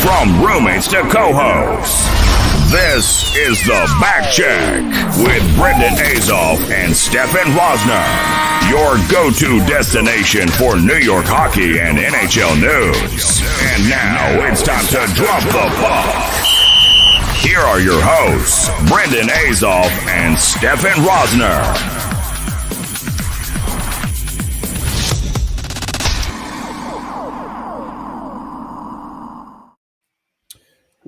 From roommates to co-hosts, this is the Backcheck with Brendan Azoff and Stefan Rosner, your go-to destination for New York hockey and NHL news. And now it's time to drop the puck. Here are your hosts, Brendan Azoff and Stefan Rosner.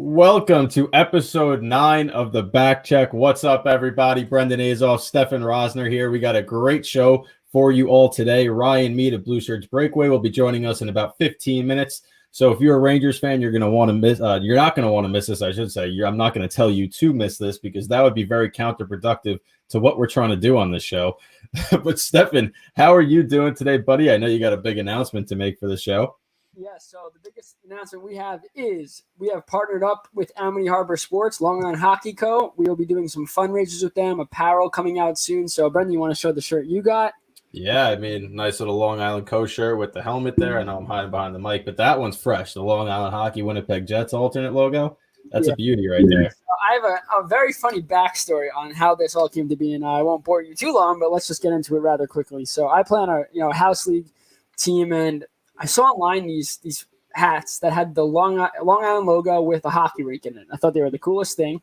Welcome to episode 9 of the Backcheck. What's up, everybody? Brendan Azoff, Stefan Rosner here. We got a great show for you all today. Ryan Mead of Blueshirts Breakaway will be joining us in about 15 minutes. So if you're a Rangers fan, you're going to want to miss. You're not going to want to miss this, I should say. I'm not going to tell you to miss this because that would be very counterproductive to what we're trying to do on this show. But Stefan, how are you doing today, buddy? I know you got a big announcement to make for the show. Yeah, so the biggest announcement we have is we have partnered up with Amity Harbor Sports, Long Island Hockey Co. We will be doing some fundraisers with them, apparel coming out soon. So, Brendan, you want to show the shirt you got? Yeah, I mean, nice little Long Island Co. shirt with the helmet there. I know I'm hiding behind the mic, but that one's fresh. The Long Island Hockey Winnipeg Jets alternate logo. That's a beauty right there. So I have a very funny backstory on how this all came to be, and I won't bore you too long, but let's just get into it rather quickly. So I play on a house league team, and I saw online these hats that had the Long Island logo with a hockey rink in it. I thought they were the coolest thing.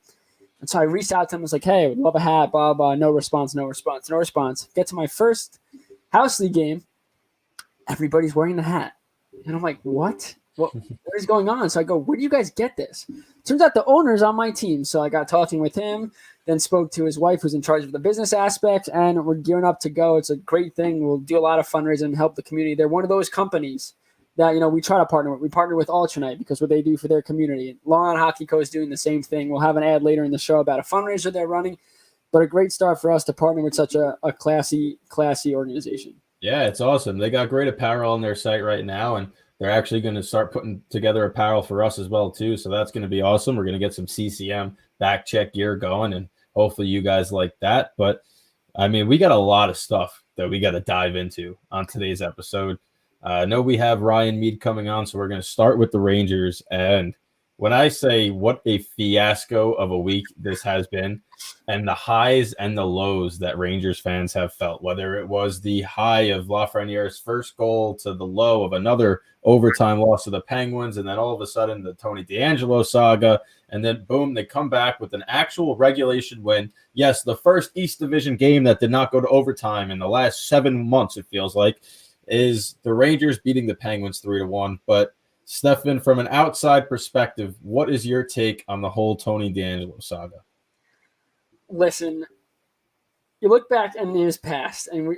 And so I reached out to them. I was like, hey, would love a hat, blah, blah. No response. Get to my first house league game. Everybody's wearing the hat. And I'm like, what? What is going on? So I go, where do you guys get this? Turns out the owner's on my team. So I got talking with him, then spoke to his wife who's in charge of the business aspect, and we're gearing up to go. It's a great thing. We'll do a lot of fundraising and help the community. They're one of those companies that, we try to partner with. We partner with Alternate because what they do for their community. Long Island Hockey Co. is doing the same thing. We'll have an ad later in the show about a fundraiser they're running, but a great start for us to partner with such a classy organization. Yeah, it's awesome. They got great apparel on their site right now, and they're actually going to start putting together apparel for us as well, too. So that's going to be awesome. We're going to get some CCM Backcheck gear going, and hopefully you guys like that. But, I mean, we got a lot of stuff that we got to dive into on today's episode. I know we have Ryan Mead coming on, so we're going to start with the Rangers. And when I say what a fiasco of a week this has been, and the highs and the lows that Rangers fans have felt, whether it was the high of Lafreniere's first goal to the low of another overtime loss to the Penguins, and then all of a sudden the Tony DeAngelo saga, and then boom, they come back with an actual regulation win. Yes, the first East Division game that did not go to overtime in the last 7 months, it feels like, is the Rangers beating the Penguins 3-1. But Stefan, from an outside perspective, what is your take on the whole Tony DeAngelo saga? Listen, you look back in his past, and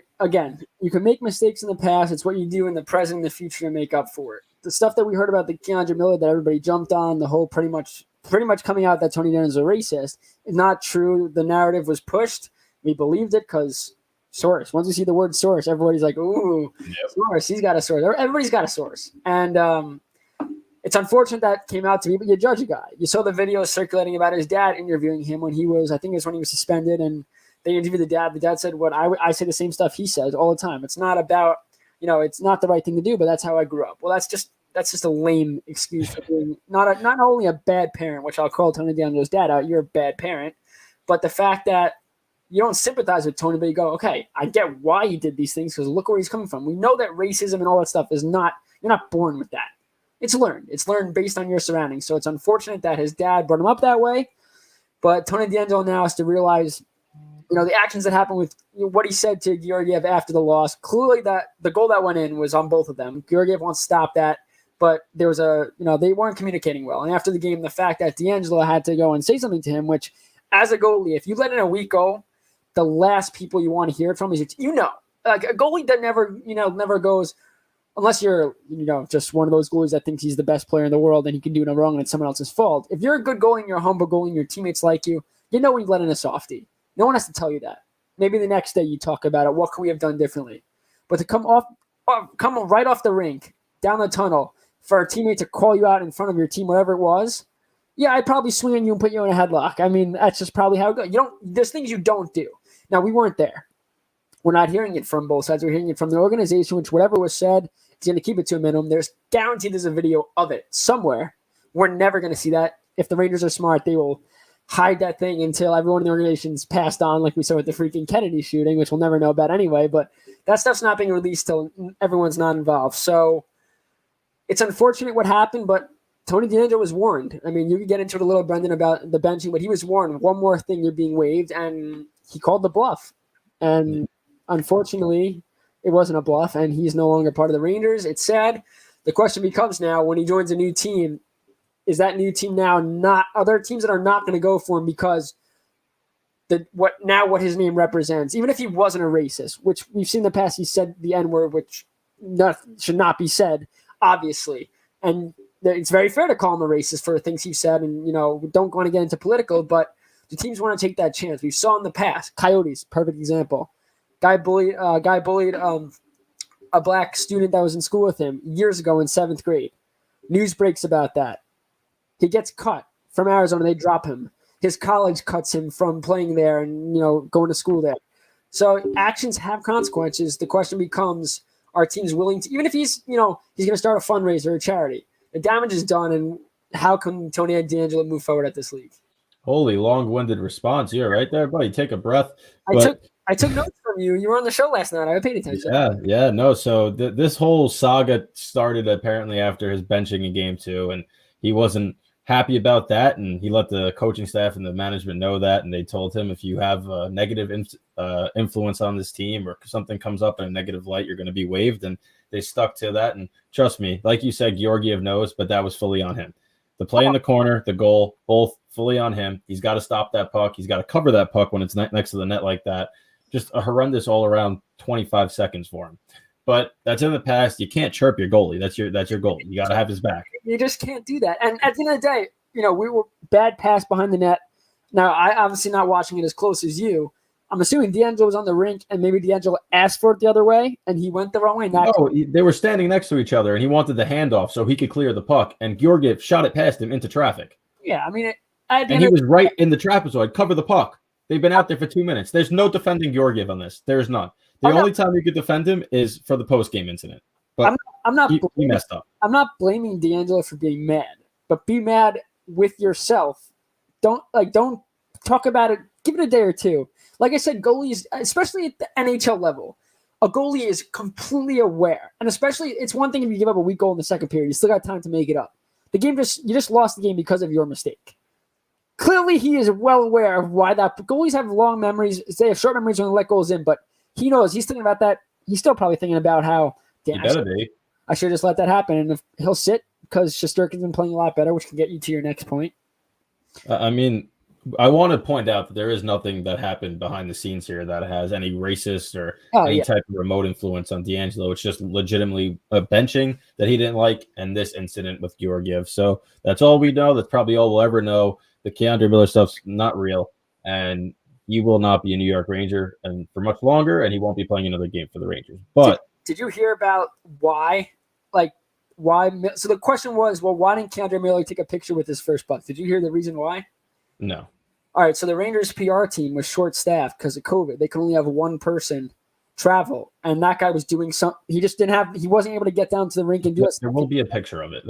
you can make mistakes in the past. It's what you do in the present and the future to make up for it. The stuff that we heard about the Keandre Miller that everybody jumped on, the whole pretty much coming out that Tony DeAngelo is a racist, is not true. The narrative was pushed. We believed it because source. Once you see the word source, everybody's like, ooh, yep. Source. He's got a source. Everybody's got a source. And it's unfortunate that came out to me, but you judge a guy. You saw the video circulating about his dad interviewing him when he was suspended, and they interviewed the dad. The dad said what I say the same stuff he says all the time. It's not about, it's not the right thing to do, but that's how I grew up. Well, that's just a lame excuse for being not only a bad parent, which I'll call Tony DeAngelo's dad out, you're a bad parent, but the fact that you don't sympathize with Tony, but you go, okay, I get why he did these things because look where he's coming from. We know that racism and all that stuff you're not born with that. It's learned. It's learned based on your surroundings. So it's unfortunate that his dad brought him up that way, but Tony DeAngelo now has to realize, the actions that happened with what he said to Georgiev after the loss. Clearly, that the goal that went in was on both of them. Georgiev wants to stop that, but there was they weren't communicating well. And after the game, the fact that DeAngelo had to go and say something to him, which as a goalie, if you let in a weak goal, the last people you want to hear it from is like a goalie that never goes. Unless you're, just one of those goalies that thinks he's the best player in the world and he can do no wrong and it's someone else's fault. If you're a good goalie and you're a humble goalie and your teammates like you, when you let in a softie. No one has to tell you that. Maybe the next day you talk about it. What could we have done differently? But to come right off the rink, down the tunnel, for a teammate to call you out in front of your team, whatever it was, yeah, I'd probably swing on you and put you in a headlock. I mean, that's just probably how it goes. There's things you don't do. Now, we weren't there. We're not hearing it from both sides. We're hearing it from the organization, which whatever was said is going to keep it to a minimum. There's a video of it somewhere We're never going to see that. If the Rangers are smart, they will hide that thing until everyone in the organization's passed on, like we saw with the freaking Kennedy shooting, which we'll never know about anyway. But that stuff's not being released till everyone's not involved. So it's unfortunate what happened, but Tony DeAngelo was warned. I mean, you could get into it a little, Brendan, about the benching, but he was warned. One more thing, you're being waived, and he called the bluff. And unfortunately, it wasn't a bluff, and he's no longer part of the Rangers. It's sad. The question becomes now, when he joins a new team, is that new team now not other teams that are not going to go for him because what his name represents, even if he wasn't a racist, which we've seen in the past, he said the N-word, which should not be said, obviously. And it's very fair to call him a racist for things he said, and we don't want to get into political, but the teams want to take that chance. We saw in the past, Coyotes, perfect example. Guy bullied a black student that was in school with him years ago in 7th grade. News breaks about that. He gets cut from Arizona. They drop him. His college cuts him from playing there and going to school there. So actions have consequences. The question becomes: are teams willing to, even if he's going to start a fundraiser or a charity? The damage is done, and how can Tony DeAngelo move forward at this league? Holy long-winded response. You're right there, buddy. Take a breath. I took notes from you. You were on the show last night. I paid attention. Yeah. No. So this whole saga started apparently after his benching in Game 2, and he wasn't happy about that, and he let the coaching staff and the management know that, and they told him, if you have a negative influence on this team or something comes up in a negative light, you're going to be waived, and they stuck to that. And trust me, like you said, Georgiev knows, but that was fully on him. The play in the corner, the goal, both fully on him. He's got to stop that puck. He's got to cover that puck when it's next to the net like that. Just a horrendous all-around 25 seconds for him. But that's in the past. You can't chirp your goalie. That's your goalie. You got to have his back. You just can't do that. And at the end of the day, we were bad pass behind the net. Now, I obviously not watching it as close as you. I'm assuming DeAngelo was on the rink, and maybe DeAngelo asked for it the other way, and he went the wrong way. No, they were standing next to each other, and he wanted the handoff so he could clear the puck, and Georgiev shot it past him into traffic. Yeah, I mean, he was right in the trapezoid. Cover the puck. They've been out there for 2 minutes. There's no defending Georgiev on this. There's none. The only time you could defend him is for the post-game incident. But he messed up. I'm not blaming DeAngelo for being mad, but be mad with yourself. Don't talk about it. Give it a day or two. Like I said, goalies, especially at the NHL level, a goalie is completely aware. And especially, it's one thing if you give up a weak goal in the second period. You still got time to make it up. You just lost the game because of your mistake. Clearly, he is well aware of why that. Goalies have long memories. They have short memories when they let goals in, but he knows. He's thinking about that. He's still probably thinking about how, I should just let that happen. And if he'll sit because Shesterkin's been playing a lot better, which can get you to your next point. I want to point out that there is nothing that happened behind the scenes here that has any racist or any type of remote influence on DeAngelo. It's just legitimately a benching that he didn't like, and this incident with Georgiev. So that's all we know. That's probably all we'll ever know. The Keandre Miller stuff's not real, and he will not be a New York Ranger and for much longer, and he won't be playing another game for the Rangers. But did you hear about why? Why? So the question was, well, why didn't Keandre Miller take a picture with his first puck? Did you hear the reason why? No. All right, so the Rangers PR team was short-staffed because of COVID. They could only have one person travel, and that guy was doing something. He wasn't able to get down to the rink and do it. There will be a picture of it.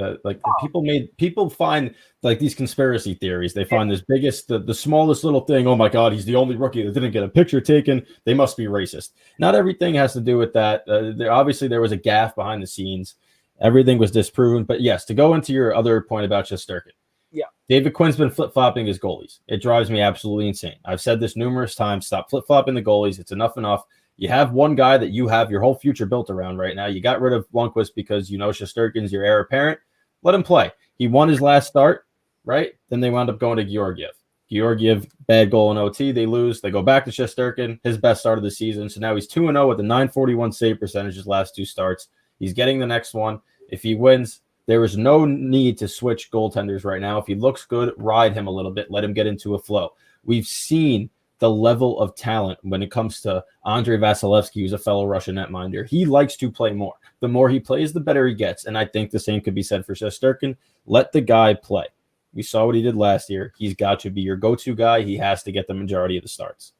People find these conspiracy theories. They find this the smallest little thing. Oh my God, he's the only rookie that didn't get a picture taken. They must be racist. Not everything has to do with that. There was a gaffe behind the scenes. Everything was disproven. But yes, to go into your other point about Shesterkin. Yeah. David Quinn's been flip-flopping his goalies. It drives me absolutely insane. I've said this numerous times. Stop flip-flopping the goalies. It's enough. You have one guy that you have your whole future built around right now. You got rid of Lundqvist because Shesterkin's your heir apparent. Let him play. He won his last start, right? Then they wound up going to Georgiev. Georgiev, bad goal in OT. They lose. They go back to Shesterkin, his best start of the season. So now he's 2-0 with a .941 save percentage his last two starts. He's getting the next one. If he wins, there is no need to switch goaltenders right now. If he looks good, ride him a little bit. Let him get into a flow. We've seen the level of talent when it comes to Andrei Vasilevsky, who's a fellow Russian netminder. He likes to play more. The more he plays, the better he gets. And I think the same could be said for Shesterkin. Let the guy play. We saw what he did last year. He's got to be your go-to guy. He has to get the majority of the starts.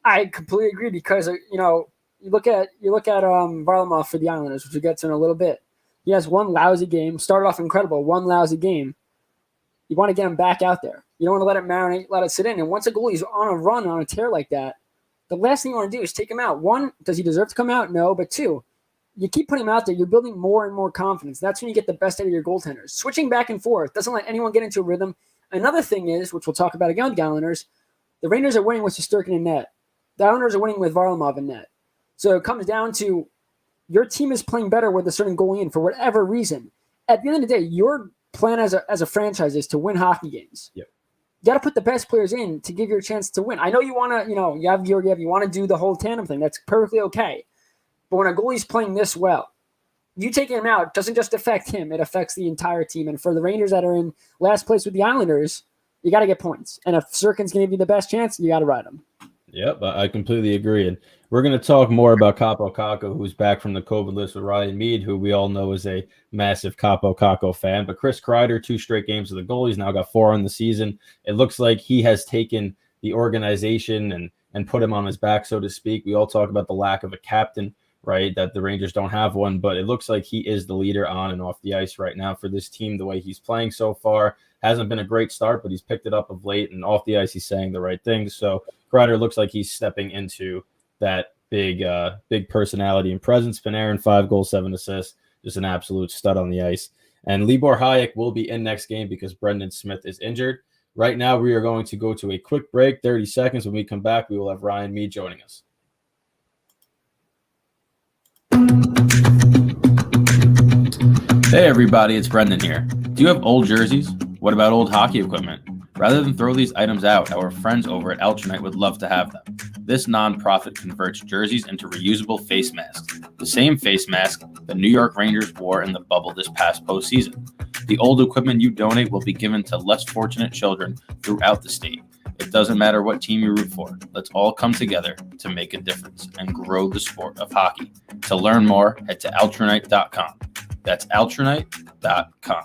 I completely agree because, you look at Varlamov for the Islanders, which we'll get to in a little bit. He has one lousy game, started off incredible, one lousy game. You want to get him back out there. You don't want to let it marinate, let it sit in. And once a goalie's on a run, on a tear like that, the last thing you want to do is take him out. One, does he deserve to come out? No. But two, you keep putting him out there, you're building more and more confidence. That's when you get the best out of your goaltenders. Switching back and forth doesn't let anyone get into a rhythm. Another thing is, which we'll talk about again with the Islanders, the Rangers are winning with Shesterkin in net. The Islanders are winning with Varlamov in net. So it comes down to your team is playing better with a certain goalie in for whatever reason. At the end of the day, your plan as a franchise is to win hockey games. Yep. You got to put the best players in to give you a chance to win. I know you want to, you have Georgiev, you want to do the whole tandem thing. That's perfectly okay. But when a goalie's playing this well, you taking him out doesn't just affect him. It affects the entire team. And for the Rangers that are in last place with the Islanders, you got to get points. And if Sirkin's going to give you the best chance, you got to ride him. Yep, I completely agree. And we're going to talk more about Kaapo Kakko, who's back from the COVID list with Ryan Mead, who we all know is a massive Kaapo Kakko fan. But Chris Kreider, 2 straight games of the goal. He's now got 4 on the season. It looks like he has taken the organization and put him on his back, so to speak. We all talk about the lack of a captain, right, that the Rangers don't have one. But it looks like he is the leader on and off the ice right now for this team, the way he's playing so far. Hasn't been a great start, but he's picked it up of late, and off the ice he's saying the right things. So Kreider looks like he's stepping into that big personality and presence. Panarin, 5 goals, 7 assists, just an absolute stud on the ice. And Libor Hayek will be in next game because Brendan Smith is injured. Right now, we are going to go to a quick break, 30 seconds. When we come back, we will have Ryan Mead joining us. Hey everybody, it's Brendan here. Do you have old jerseys? What about old hockey equipment? Rather than throw these items out, our friends over at Alternate would love to have them. This nonprofit converts jerseys into reusable face masks, the same face mask the New York Rangers wore in the bubble this past postseason. The old equipment you donate will be given to less fortunate children throughout the state. It doesn't matter what team you root for. Let's all come together to make a difference and grow the sport of hockey. To learn more, head to alternate.com. That's alternate.com.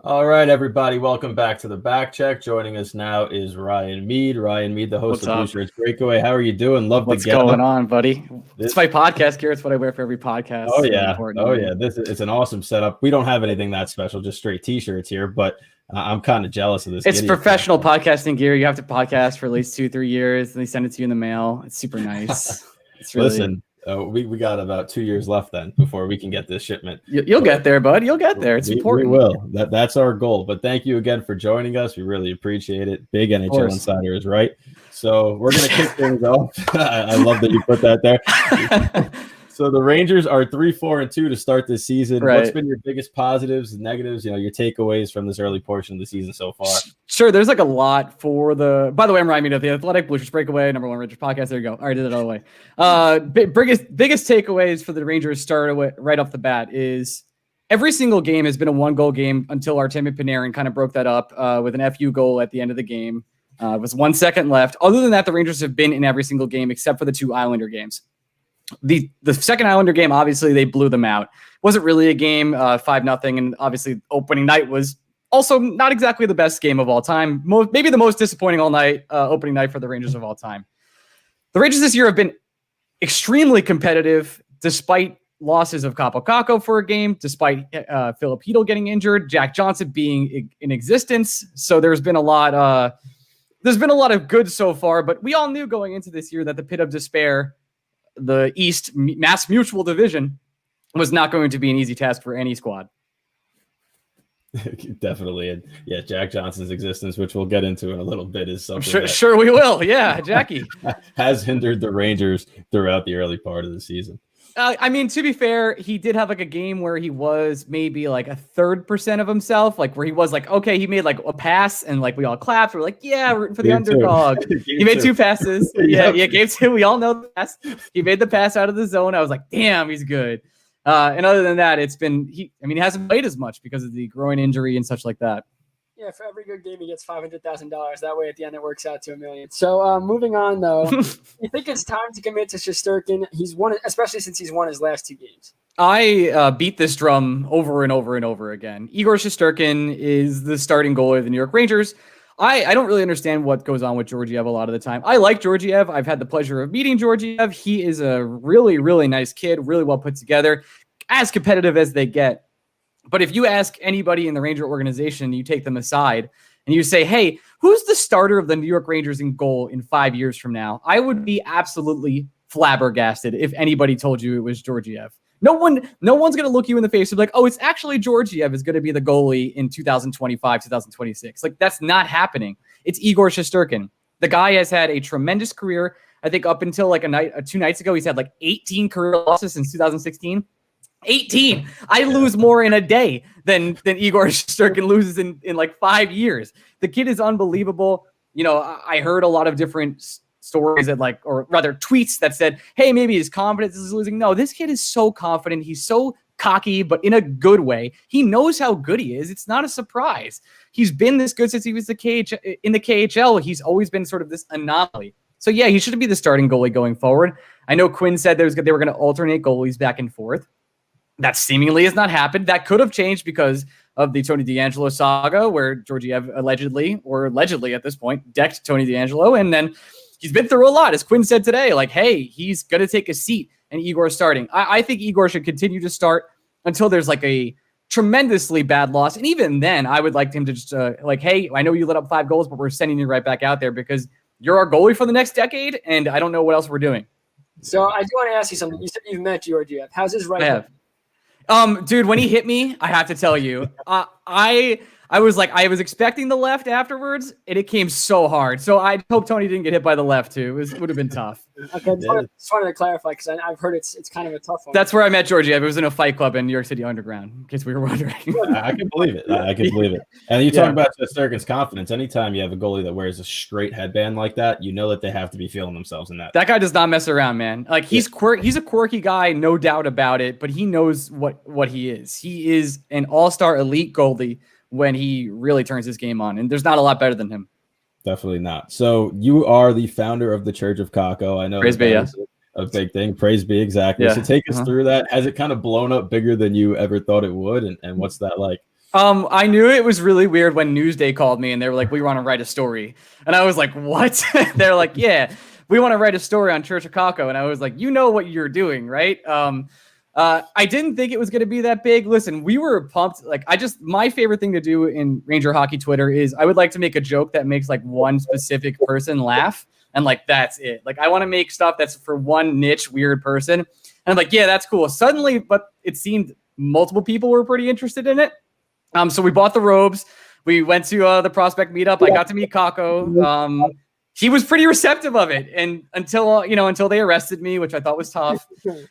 All right, everybody, welcome back to the Backcheck. Joining us now is Ryan Mead. Ryan Mead, the host of Blueshirts Breakaway. How are you doing? What's going on, buddy? It's my podcast gear. It's what I wear for every podcast. Oh, yeah. It's an awesome setup. We don't have anything that special, just straight T-shirts here, but I'm kind of jealous of this. It's professional podcasting gear. You have to podcast for at least 2-3 years, and they send it to you in the mail. It's super nice. It's really... Listen. We got about 2 years left then before we can get this shipment. You'll get there, bud. You'll get there. It's important. We will. That's our goal. But thank you again for joining us. We really appreciate it. Big NHL Insider is right. So we're going to kick things off. I love that you put that there. So the Rangers are 3-4-2 to start this season. Right. What's been your biggest positives and negatives, your takeaways from this early portion of the season so far? Sure. There's like a lot for the, by the way, I'm Ryan Mead of The Athletic, Blueshirts Breakaway, #1 Rangers podcast. There you go. All right, did it all the way. Biggest takeaways for the Rangers start right off the bat is every single game has been a 1-goal game until Artemi Panarin kind of broke that up with an FU goal at the end of the game. It was 1 second left. Other than that, the Rangers have been in every single game except for the 2 Islander games. The second Islander game, obviously, they blew them out. Wasn't really a game, 5-0, and obviously opening night was also not exactly the best game of all time. Maybe the most disappointing opening night for the Rangers of all time. The Rangers this year have been extremely competitive, despite losses of Kaapo Kakko for a game, despite Philip Hedl getting injured, Jack Johnson being in existence. So there's been a lot of good so far, but we all knew going into this year that the pit of despair, the East Mass Mutual Division, was not going to be an easy task for any squad. Definitely. And yeah, Jack Johnson's existence, which we'll get into in a little bit, is something sure we will. Yeah, Jackie has hindered the Rangers throughout the early part of the season. I mean, to be fair, he did have like a game where he was maybe like 1/3% of himself, like where he was like, okay, he made like a pass and like we all clapped. We're like, yeah, rooting for the underdog. He made 2 passes. Yeah, game 2. We all know the pass. He made the pass out of the zone. I was like, damn, he's good. And other than that, he hasn't played as much because of the groin injury and such like that. Yeah, for every good game, he gets $500,000. That way, at the end, it works out to $1 million. So, moving on, though, you think it's time to commit to Shesterkin? He's won, especially since he's won his last 2 games. I beat this drum over and over and over again. Igor Shesterkin is the starting goalie of the New York Rangers. I don't really understand what goes on with Georgiev a lot of the time. I like Georgiev. I've had the pleasure of meeting Georgiev. He is a really, really nice kid, really well put together, as competitive as they get. But if you ask anybody in the Ranger organization, you take them aside and you say, hey, who's the starter of the New York Rangers in goal in 5 years from now? I would be absolutely flabbergasted if anybody told you it was Georgiev. No one's going to look you in the face and be like, oh, it's actually Georgiev is going to be the goalie in 2025, 2026. Like, that's not happening. It's Igor Shesterkin. The guy has had a tremendous career. I think up until like 2 nights ago, he's had like 18 career losses since 2016. 18. I lose more in a day than Igor Shesterkin loses in like 5 years. The kid is unbelievable. You know, I heard a lot of different stories that like, or rather tweets that said, hey, maybe his confidence is losing. No, this kid is so confident. He's so cocky, but in a good way. He knows how good he is. It's not a surprise. He's been this good since he was in the KHL. He's always been sort of this anomaly. So yeah, he should be the starting goalie going forward. I know Quinn said they were going to alternate goalies back and forth. That seemingly has not happened. That could have changed because of the Tony DeAngelo saga, where Georgiev allegedly at this point, decked Tony DeAngelo. And then he's been through a lot. As Quinn said today, like, hey, he's going to take a seat and Igor's starting. I think Igor should continue to start until there's like a tremendously bad loss. And even then, I would like him to just like, hey, I know you let up 5 goals, but we're sending you right back out there because you're our goalie for the next decade. And I don't know what else we're doing. So I do want to ask you something. You said you've met Georgiev. How's his right hand? Dude, when he hit me, I have to tell you, I was expecting the left afterwards, and it came so hard. So I hope Tony didn't get hit by the left too. It would have been tough. Okay, just wanted to clarify because I've heard it's kind of a tough one. That's where I met Georgiev. It was in a fight club in New York City Underground, in case we were wondering. I can believe it. I can believe it. And you talk about Shesterkin's confidence. Anytime you have a goalie that wears a straight headband like that, you know that they have to be feeling themselves in that. That guy does not mess around, man. Like he's a quirky guy, no doubt about it. But he knows what he is. He is an all-star elite goalie when he really turns his game on, and there's not a lot better than him. Definitely not. So you are the founder of the Church of Kakko. I know Praise be, yeah. A big thing. Praise be, exactly. Yeah. So take us through that. Has it kind of blown up bigger than you ever thought it would, and what's that like? I knew it was really weird when Newsday called me and they were like, we want to write a story. And I was like, what? They're like, yeah, we want to write a story on Church of Kakko. And I was like, you know what you're doing, right? I didn't think it was going to be that big. Listen, we were pumped. Like, my favorite thing to do in Ranger hockey Twitter is I would like to make a joke that makes like one specific person laugh. And like, that's it. Like, I want to make stuff that's for one niche weird person. And I'm like, yeah, that's cool. Suddenly, but it seemed multiple people were pretty interested in it. So we bought the robes. We went to the prospect meetup. I got to meet Kakko. He was pretty receptive of it, and until they arrested me, which I thought was tough.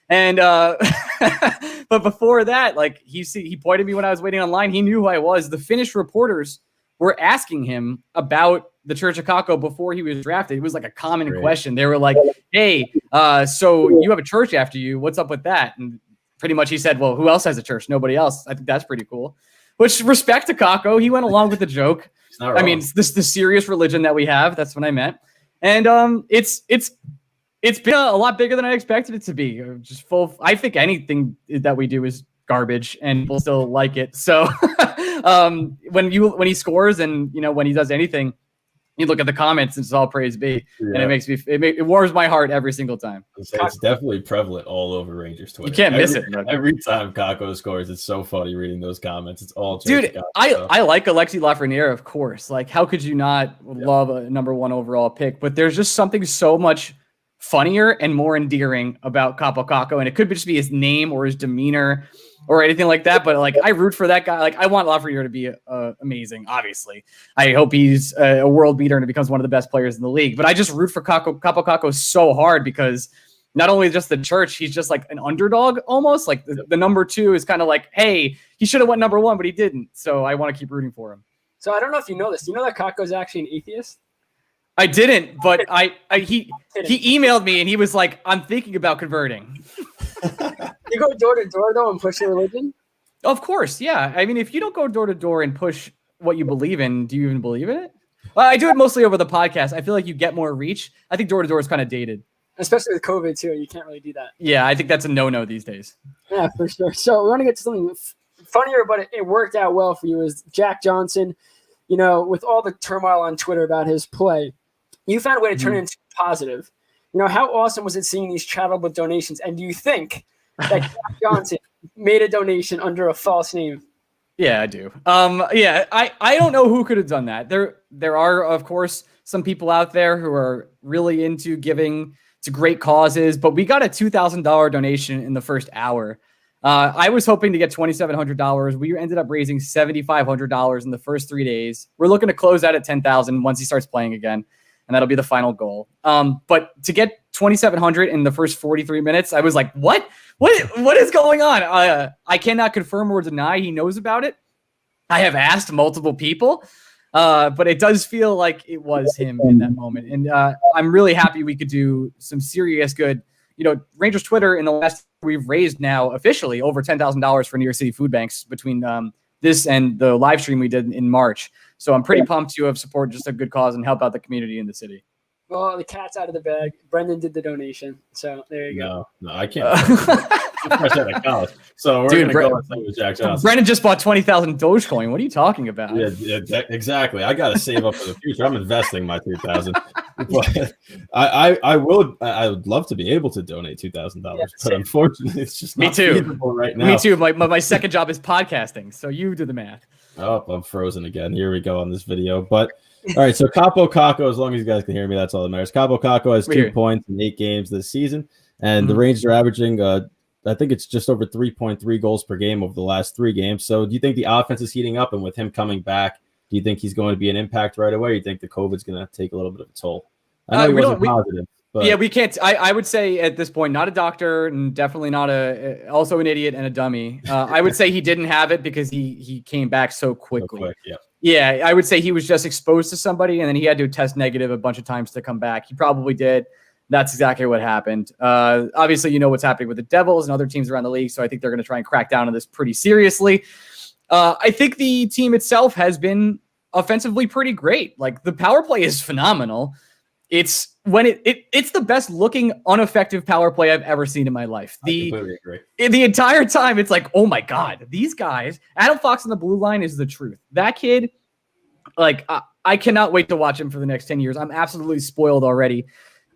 And but before that, like he pointed me when I was waiting online. He knew who I was. The Finnish reporters were asking him about the Church of Kakko before he was drafted. It was like a common question. They were like, "Hey, so you have a church after you? What's up with that?" And pretty much he said, "Well, who else has a church? Nobody else." I think that's pretty cool. Which, respect to Kakko, he went along with the joke. I mean, it's the serious religion that we have. That's what I meant. And it's been a lot bigger than I expected it to be. Just full. I think anything that we do is garbage, and people still like it. So when he scores, and when he does anything, you look at the comments, and it's all praise be, and it makes me it warms my heart every single time. It's definitely prevalent all over Rangers Twitter. You can't miss it. Every time Kakko scores, it's so funny reading those comments. It's all dude. I like Alexi Lafreniere, of course. Like, how could you not love a number 1 overall pick? But there's just something so much funnier and more endearing about Kaapo Kakko, and it could just be his name or his demeanor or anything like that. But like, I root for that guy. Like, I want Lafreniere to be amazing. Obviously, I hope he's a world beater and it becomes one of the best players in the league. But I just root for Kaapo Kakko so hard because not only just the church, he's just like an underdog almost. Like the number 2 is kind of like, hey, he should have went number 1, but he didn't. So I want to keep rooting for him. So I don't know if you know this. Do you know that Kakko is actually an atheist? I didn't, but he emailed me and he was like, I'm thinking about converting. You go door to door though and push your religion? Of course, yeah. I mean, if you don't go door to door and push what you believe in, do you even believe in it? Well, I do it mostly over the podcast. I feel like you get more reach. I think door to door is kind of dated. Especially with COVID too. You can't really do that. Yeah, I think that's a no-no these days. Yeah, for sure. So we want to get to something funnier, but it worked out well for you. Is Jack Johnson with all the turmoil on Twitter about his play, you found a way to turn it into positive. How awesome was it seeing these charitable donations? And do you think that Jack Johnson made a donation under a false name? Yeah, I do. I don't know who could have done that. There are, of course, some people out there who are really into giving to great causes, but we got a $2,000 donation in the first hour. I was hoping to get $2,700. We ended up raising $7,500 in the first 3 days. We're looking to close out at $10,000 once he starts playing again, and that'll be the final goal. But to get $2,700 in the first 43 minutes, I was like, what? What is going on? I cannot confirm or deny he knows about it. I have asked multiple people, but it does feel like it was him in that moment. And I'm really happy we could do some serious good. Rangers Twitter in the last, we've raised now officially over $10,000 for New York City food banks between this and the live stream we did in March. So I'm pretty pumped to have supported just a good cause and help out the community in the city. Well, the cat's out of the bag. Brendan did the donation, so there you go. No, I can't. Fresh out of college. So we're going to go with Jack Johnson. Brendan just bought 20,000 Dogecoin. What are you talking about? Yeah, exactly. I got to save up for the future. I'm investing my $2,000. But I would love to be able to donate $2,000, but unfortunately, it's just not feasible right now. Me too. My second job is podcasting, so you do the math. Oh, I'm frozen again. Here we go on this video. But all right, so Kakko, as long as you guys can hear me, that's all that matters. Kakko has 2 points in 8 games this season, and the Rangers are averaging, I think it's just over 3.3 goals per game over the last 3 games. So do you think the offense is heating up, and with him coming back, do you think he's going to be an impact right away? Or do you think the COVID's going to take a little bit of a toll? I know he wasn't positive. But. Yeah, we can't. I would say at this point, not a doctor and definitely not also an idiot and a dummy. I would say he didn't have it because he came back so quickly. Yeah, I would say he was just exposed to somebody and then he had to test negative a bunch of times to come back. He probably did. That's exactly what happened. Obviously, what's happening with the Devils and other teams around the league, so I think they're going to try and crack down on this pretty seriously. I think the team itself has been offensively pretty great. Like, the power play is phenomenal. It's when it's the best looking ineffective power play I've ever seen in my life. I completely agree. The entire time, it's like, oh my God, these guys. Adam Fox on the blue line is the truth. That kid, like, I cannot wait to watch him for the next 10 years. I'm absolutely spoiled already.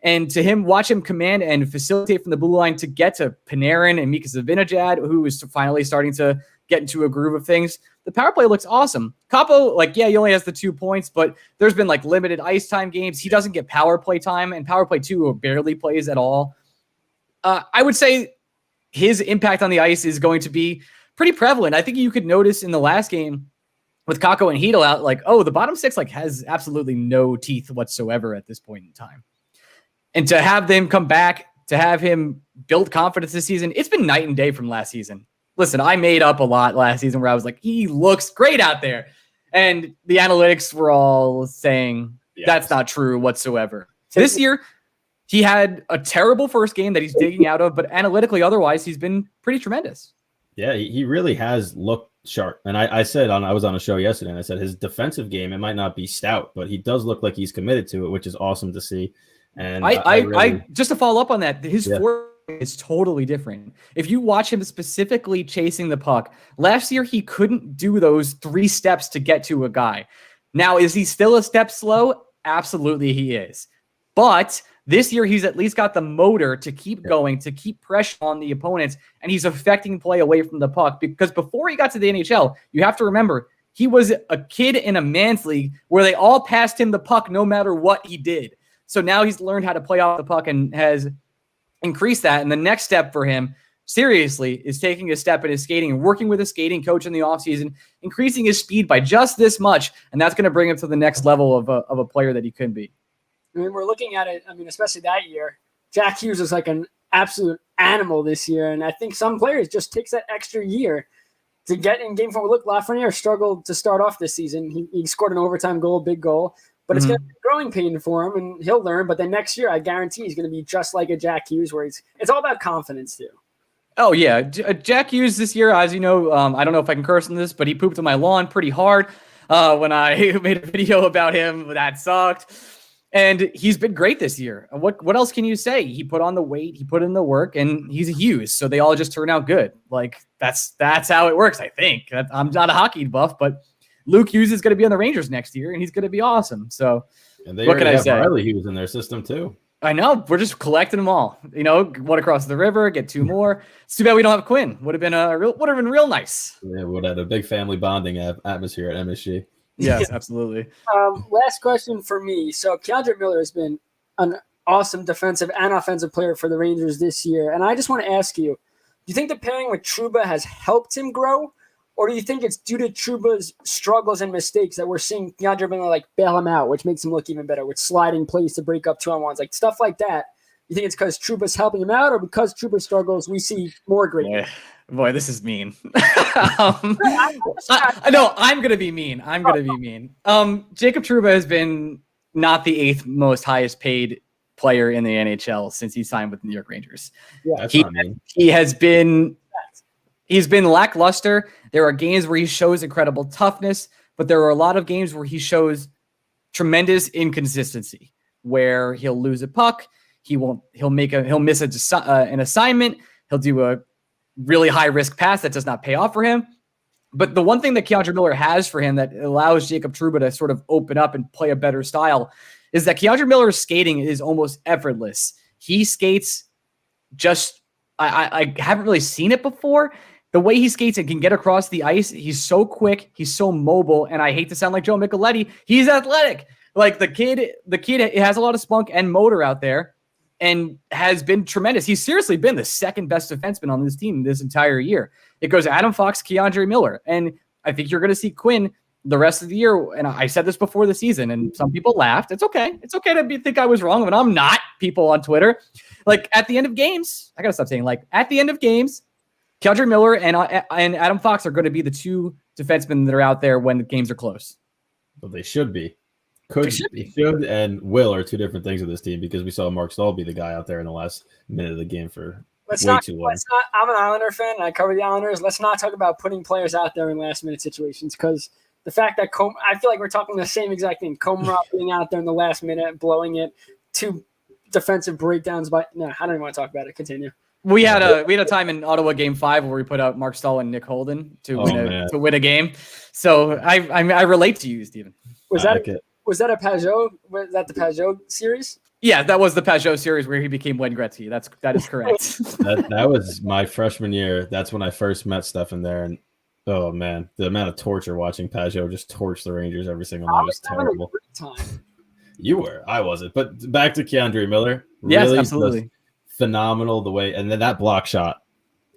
And to watch him command and facilitate from the blue line to get to Panarin and Mika Zibanejad, who is finally starting to get into a groove of things. The power play looks awesome. Kakko, he only has the 2 points, but there's been limited ice time games. He doesn't get power play time, and power play 2 barely plays at all. I would say his impact on the ice is going to be pretty prevalent. I think you could notice in the last game with Kakko and Hedel out, the bottom 6 has absolutely no teeth whatsoever at this point in time. And to have them come back, to have him build confidence this season, it's been night and day from last season. Listen, I made up a lot last season where I was like, he looks great out there. And the analytics were all saying that's not true whatsoever. This year, he had a terrible first game that he's digging out of, but analytically otherwise, he's been pretty tremendous. Yeah, he really has looked sharp. And I was on a show yesterday, and I said his defensive game, it might not be stout, but he does look like he's committed to it, which is awesome to see. And I just to follow up on that, his forward is totally different. If you watch him specifically chasing the puck, last year he couldn't do those 3 steps to get to a guy. Now, is he still a step slow? Absolutely he is. But this year he's at least got the motor to keep going, to keep pressure on the opponents, and he's affecting play away from the puck. Because before he got to the NHL, you have to remember, he was a kid in a man's league where they all passed him the puck no matter what he did. So now he's learned how to play off the puck and has increased that. And the next step for him, seriously, is taking a step in his skating and working with a skating coach in the offseason, increasing his speed by just this much. And that's going to bring him to the next level of a player that he could be. I mean, we're looking at it, especially that year, Jack Hughes was like an absolute animal this year. And I think some players just takes that extra year to get in game form. Look, Lafreniere struggled to start off this season. He scored an overtime goal, big goal. But it's going to be a growing pain for him, and he'll learn. But then next year, I guarantee he's going to be just like a Jack Hughes, where it's all about confidence, too. Oh, yeah. Jack Hughes this year, as you know, I don't know if I can curse on this, but he pooped on my lawn pretty hard when I made a video about him. That sucked. And he's been great this year. What else can you say? He put on the weight, he put in the work, and he's a Hughes, so they all just turn out good. That's how it works, I think. I'm not a hockey buff, but Luke Hughes is going to be on the Rangers next year, and he's going to be awesome. So And they what can I have say? Riley Hughes in their system too. I know. We're just collecting them all. One across the river, get 2 more. It's too bad we don't have Quinn. Would have been real nice. Yeah, would have had a big family bonding atmosphere at MSG. Yes, absolutely. Last question for me. So Keandre Miller has been an awesome defensive and offensive player for the Rangers this year. And I just want to ask you, do you think the pairing with Trouba has helped him grow? Or do you think it's due to Trouba's struggles and mistakes that we're seeing Keandre Miller bail him out, which makes him look even better with sliding plays to break up 2-on-1s, stuff like that? You think it's because Trouba's helping him out, or because Trouba struggles, we see more great? Boy, this is mean. No, I'm gonna be mean. Jacob Trouba has been not the 8th most highest paid player in the NHL since he signed with the New York Rangers. Yeah, He's been lackluster. There are games where he shows incredible toughness, but there are a lot of games where he shows tremendous inconsistency, where he'll lose a puck, he'll miss an assignment, he'll do a really high risk pass that does not pay off for him. But the one thing that Keandre Miller has for him that allows Jacob Trouba to sort of open up and play a better style is that Keandre Miller's skating is almost effortless. He skates just, I haven't really seen it before. The way he skates and can get across the ice, he's so quick, he's so mobile, and I hate to sound like Joe Micheletti, he's athletic. The kid has a lot of spunk and motor out there and has been tremendous. He's seriously been the second best defenseman on this team this entire year. It goes Adam Fox, Keandre Miller, and I think you're going to see Quinn the rest of the year. And I said this before the season, and some people laughed. It's okay. It's okay to think I was wrong, but I'm not. People on Twitter, at the end of games, I got to stop saying at the end of games, Keandre Miller and Adam Fox are going to be the 2 defensemen that are out there when the games are close. But they should be. Should and will are 2 different things with this team, because we saw Mark Stahl be the guy out there in the last minute of the game for way too long. I'm an Islander fan, and I cover the Islanders. Let's not talk about putting players out there in last-minute situations, because the fact that I feel like we're talking the same exact thing. Komarov being out there in the last minute, blowing it, 2 defensive breakdowns. I don't even want to talk about it. Continue. We had a time in Ottawa Game 5 where we put out Mark Stahl and Nick Holden to win a game. So I relate to you, Steven. Was that a Pajot? Was that the Pajot series? Yeah, that was the Pajot series where he became Wayne Gretzky. That is correct. that was my freshman year. That's when I first met Stefan there, and oh man, the amount of torture watching Pajot just torch the Rangers every single night was terrible. You were, I wasn't. But back to Keandre Miller. Yes, absolutely. Phenomenal the way, and then that block shot.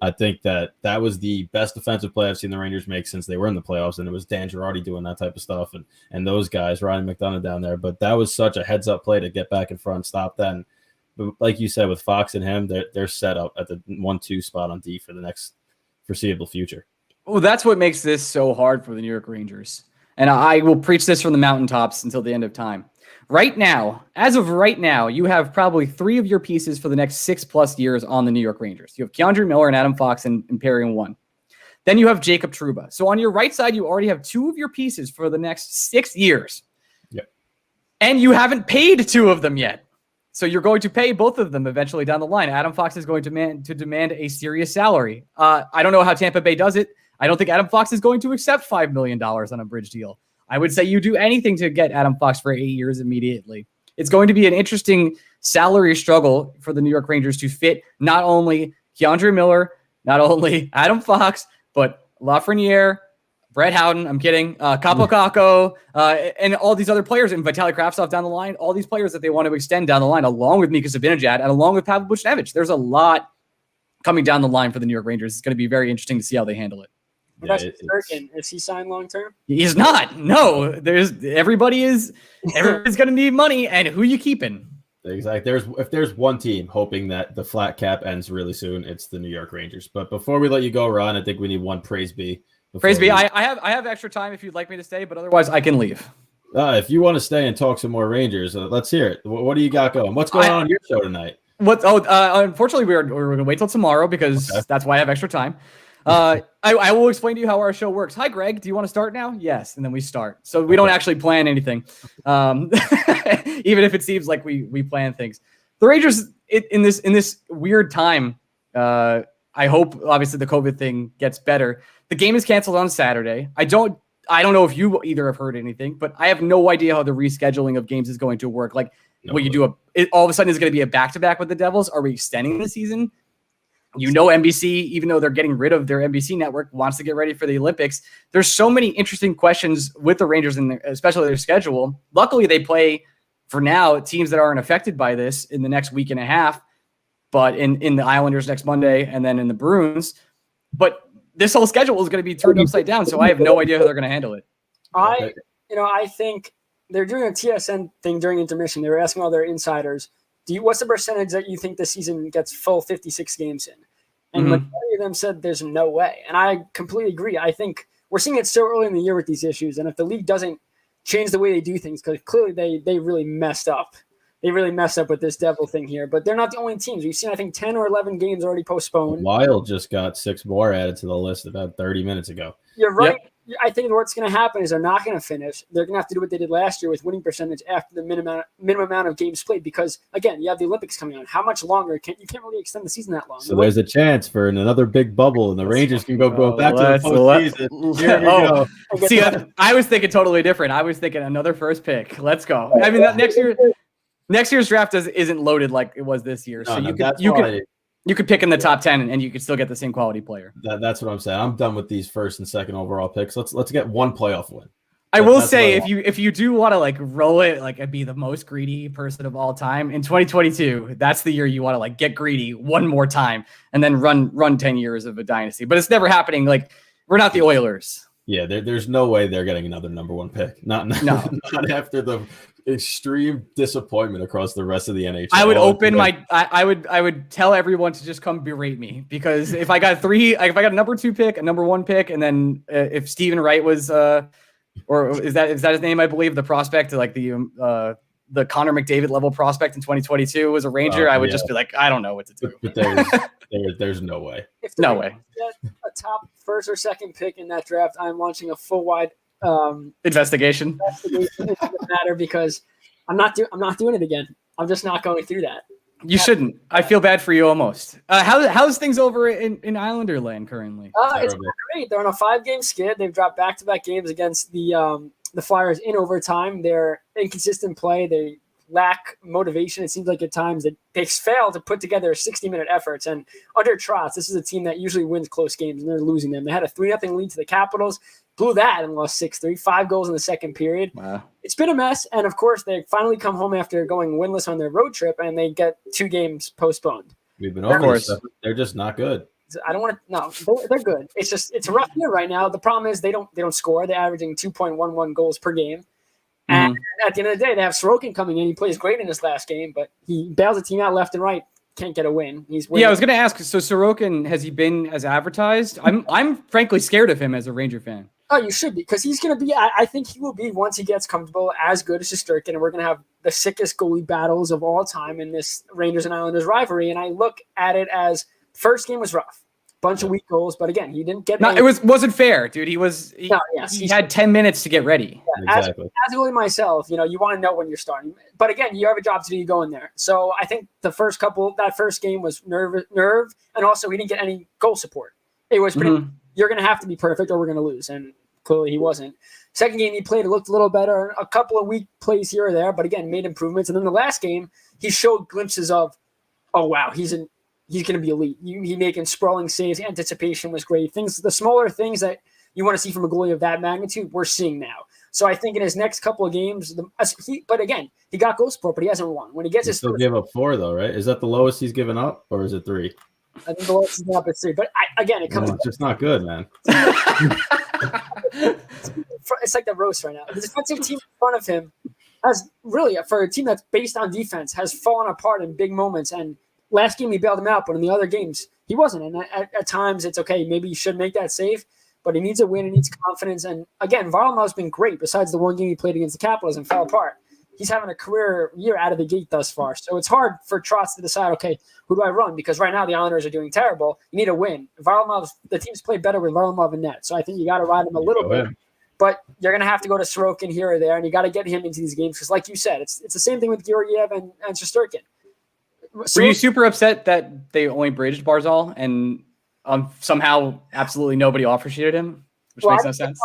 I think that was the best defensive play I've seen the Rangers make since they were in the playoffs, and it was Dan Girardi doing that type of stuff, and those guys, Ryan McDonough down there. But that was such a heads-up play to get back in front, stop that. And but like you said, with Fox and him, they're set up at the 1-2 spot on D for the next foreseeable future. Well, that's what makes this so hard for the New York Rangers. And I will preach this from the mountaintops until the end of time. Right now, as of right now, you have probably 3 of your pieces for the next 6+ years on the New York Rangers. You have Keandre Miller and Adam Fox in pairing 1. Then you have Jacob Trouba. So on your right side, you already have 2 of your pieces for the next 6 years. Yep. And you haven't paid 2 of them yet. So you're going to pay both of them eventually down the line. Adam Fox is going to demand a serious salary. I don't know how Tampa Bay does it. I don't think Adam Fox is going to accept $5 million on a bridge deal. I would say you do anything to get Adam Fox for 8 years immediately. It's going to be an interesting salary struggle for the New York Rangers to fit not only Keandre Miller, not only Adam Fox, but Lafreniere, Brett Howden, I'm kidding, Kaapo Kakko, and all these other players, and Vitaly Kravtsov down the line, all these players that they want to extend down the line, along with Mika Zibanejad and along with Pavel Buchnevich. There's a lot coming down the line for the New York Rangers. It's going to be very interesting to see how they handle it. Yeah, is he signed long term? He's not. No, everybody's going to need money, and who you keeping? Exactly. If there's one team hoping that the flat cap ends really soon, it's the New York Rangers. But before we let you go, Ron, I think we need one praise be. Praise be. I have extra time if you'd like me to stay, but otherwise I can leave. If you want to stay and talk some more Rangers, let's hear it. What do you got going? What's going on your show tonight? Unfortunately, we're going to wait till tomorrow because that's why I have extra time. I will explain to you how our show works. Hi, Greg. Do you want to start now? Yes, and then we start. So we don't actually plan anything, even if it seems like we plan things. The Rangers in this weird time. I hope obviously the COVID thing gets better. The game is canceled on Saturday. I I don't know if you either have heard anything, but I have no idea how the rescheduling of games is going to work. Like, will you do all of a sudden is going to be a back-to-back with the Devils? Are we extending the season? NBC, even though they're getting rid of their NBC network, wants to get ready for the Olympics. There's so many interesting questions with the Rangers, and especially their schedule. Luckily, they play, for now, teams that aren't affected by this in the next week and a half, but in the Islanders next Monday and then in the Bruins. But this whole schedule is going to be turned upside down, so I have no idea how they're going to handle it. I think they're doing a TSN thing during intermission. They were asking all their insiders, what's the percentage that you think this season gets full 56 games in? And majority of them said there's no way. And I completely agree. I think we're seeing it so early in the year with these issues. And if the league doesn't change the way they do things, because clearly they really messed up. They really messed up with this Devil thing here. But they're not the only teams. We've seen, I think, 10 or 11 games already postponed. Wild just got 6 more added to the list about 30 minutes ago. You're right. Yep. I think what's going to happen is they're not going to finish. They're going to have to do what they did last year with winning percentage after the minimum amount of games played. Because, again, you have the Olympics coming on. How much longer? You can't really extend the season that long. So there's a chance for another big bubble, and the Rangers can go back to the postseason. Here we go. See, I was thinking totally different. I was thinking another first pick. Let's go. I mean, next year's draft isn't loaded like it was this year. So you could pick in the top 10 and you could still get the same quality player. That's what I'm saying. I'm done with these first and second overall picks. Let's get one playoff win. I will say if you do want to like roll it, like be the most greedy person of all time in 2022, that's the year you want to like get greedy one more time and then run 10 years of a dynasty. But it's never happening. Like, we're not the Oilers. Yeah, there's no way they're getting another number one pick. Not after the extreme disappointment across the rest of the NHL. I would I would tell everyone to just come berate me, because if I got a number 2 pick, a number 1 pick, and then if Stephen Wright was or is that his name? I believe the prospect, like the Connor McDavid level prospect in 2022 was a Ranger. I would just be like, I don't know what to do. But there's no way. No way. Get a top first or second pick in that draft, I'm launching a full wide investigation. It doesn't matter, because I'm not doing it again. I'm just not going through that. You shouldn't. I feel bad for you almost. How's things over in Islander land currently? It's great. They're on a 5-game skid. They've dropped back-to-back games against the Flyers in overtime. They're inconsistent play. They lack motivation. It seems like at times that they fail to put together 60-minute efforts. And under Trotz, this is a team that usually wins close games, and they're losing them. They had a 3-0 lead to the Capitals, blew that and lost 6-3, 5 goals in the second period. Wow. It's been a mess. And of course, they finally come home after going winless on their road trip, and they get 2 games postponed. We've been over this stuff. They're just not good. I don't want to. No, they're good. It's a rough year right now. The problem is they don't score. They're averaging 2.11 goals per game. And at the end of the day, they have Sorokin coming in. He plays great in this last game, but he bails the team out left and right. Can't get a win. He's winning. Yeah, I was going to ask. So Sorokin, has he been as advertised? I'm frankly scared of him as a Ranger fan. Oh, you should be, because he's going to be. I think he will be, once he gets comfortable, as good as Shesterkin, and we're going to have the sickest goalie battles of all time in this Rangers and Islanders rivalry. And I look at it as first game was rough. Bunch of weak goals, but again, he didn't get. No, it wasn't fair, dude. He had 10 minutes to get ready. Yeah, exactly. As a goalie myself, you want to know when you're starting. But again, you have a job to do. You go in there. So I think that first game was nerve, and also he didn't get any goal support. It was pretty. You're going to have to be perfect, or we're going to lose, and clearly he wasn't. Second game he played, it looked a little better. A couple of weak plays here or there, but again, made improvements. And then the last game, he showed glimpses of, oh wow, he's going to be elite. He making sprawling saves. Anticipation was great. The smaller things that you want to see from a goalie of that magnitude, we're seeing now. So I think in his next couple of games, but again, he got goal support, but he hasn't won. When he gets still give up 4 though, right? Is that the lowest he's given up, or is it 3? I think the lowest is up at 3. But again, it comes. It's just not good, man. It's like the roast right now. The defensive team in front of him has really, for a team that's based on defense, has fallen apart in big moments. And last game he bailed him out, but in the other games he wasn't. And at times it's okay. Maybe he should make that save, but he needs a win. He needs confidence. And again, Varlamov's been great. Besides the one game he played against the Capitals and fell apart, he's having a career year out of the gate thus far. So it's hard for Trotz to decide, okay, who do I run? Because right now the Islanders are doing terrible. You need a win. The team's played better with Varlamov in net. So I think you got to ride him a little bit. But you're going to have to go to Sorokin here or there, and you got to get him into these games. Because like you said, it's the same thing with Georgiev and Shesterkin. Were you super upset that they only bridged Barzal and somehow absolutely nobody offer sheeted him? which makes no sense.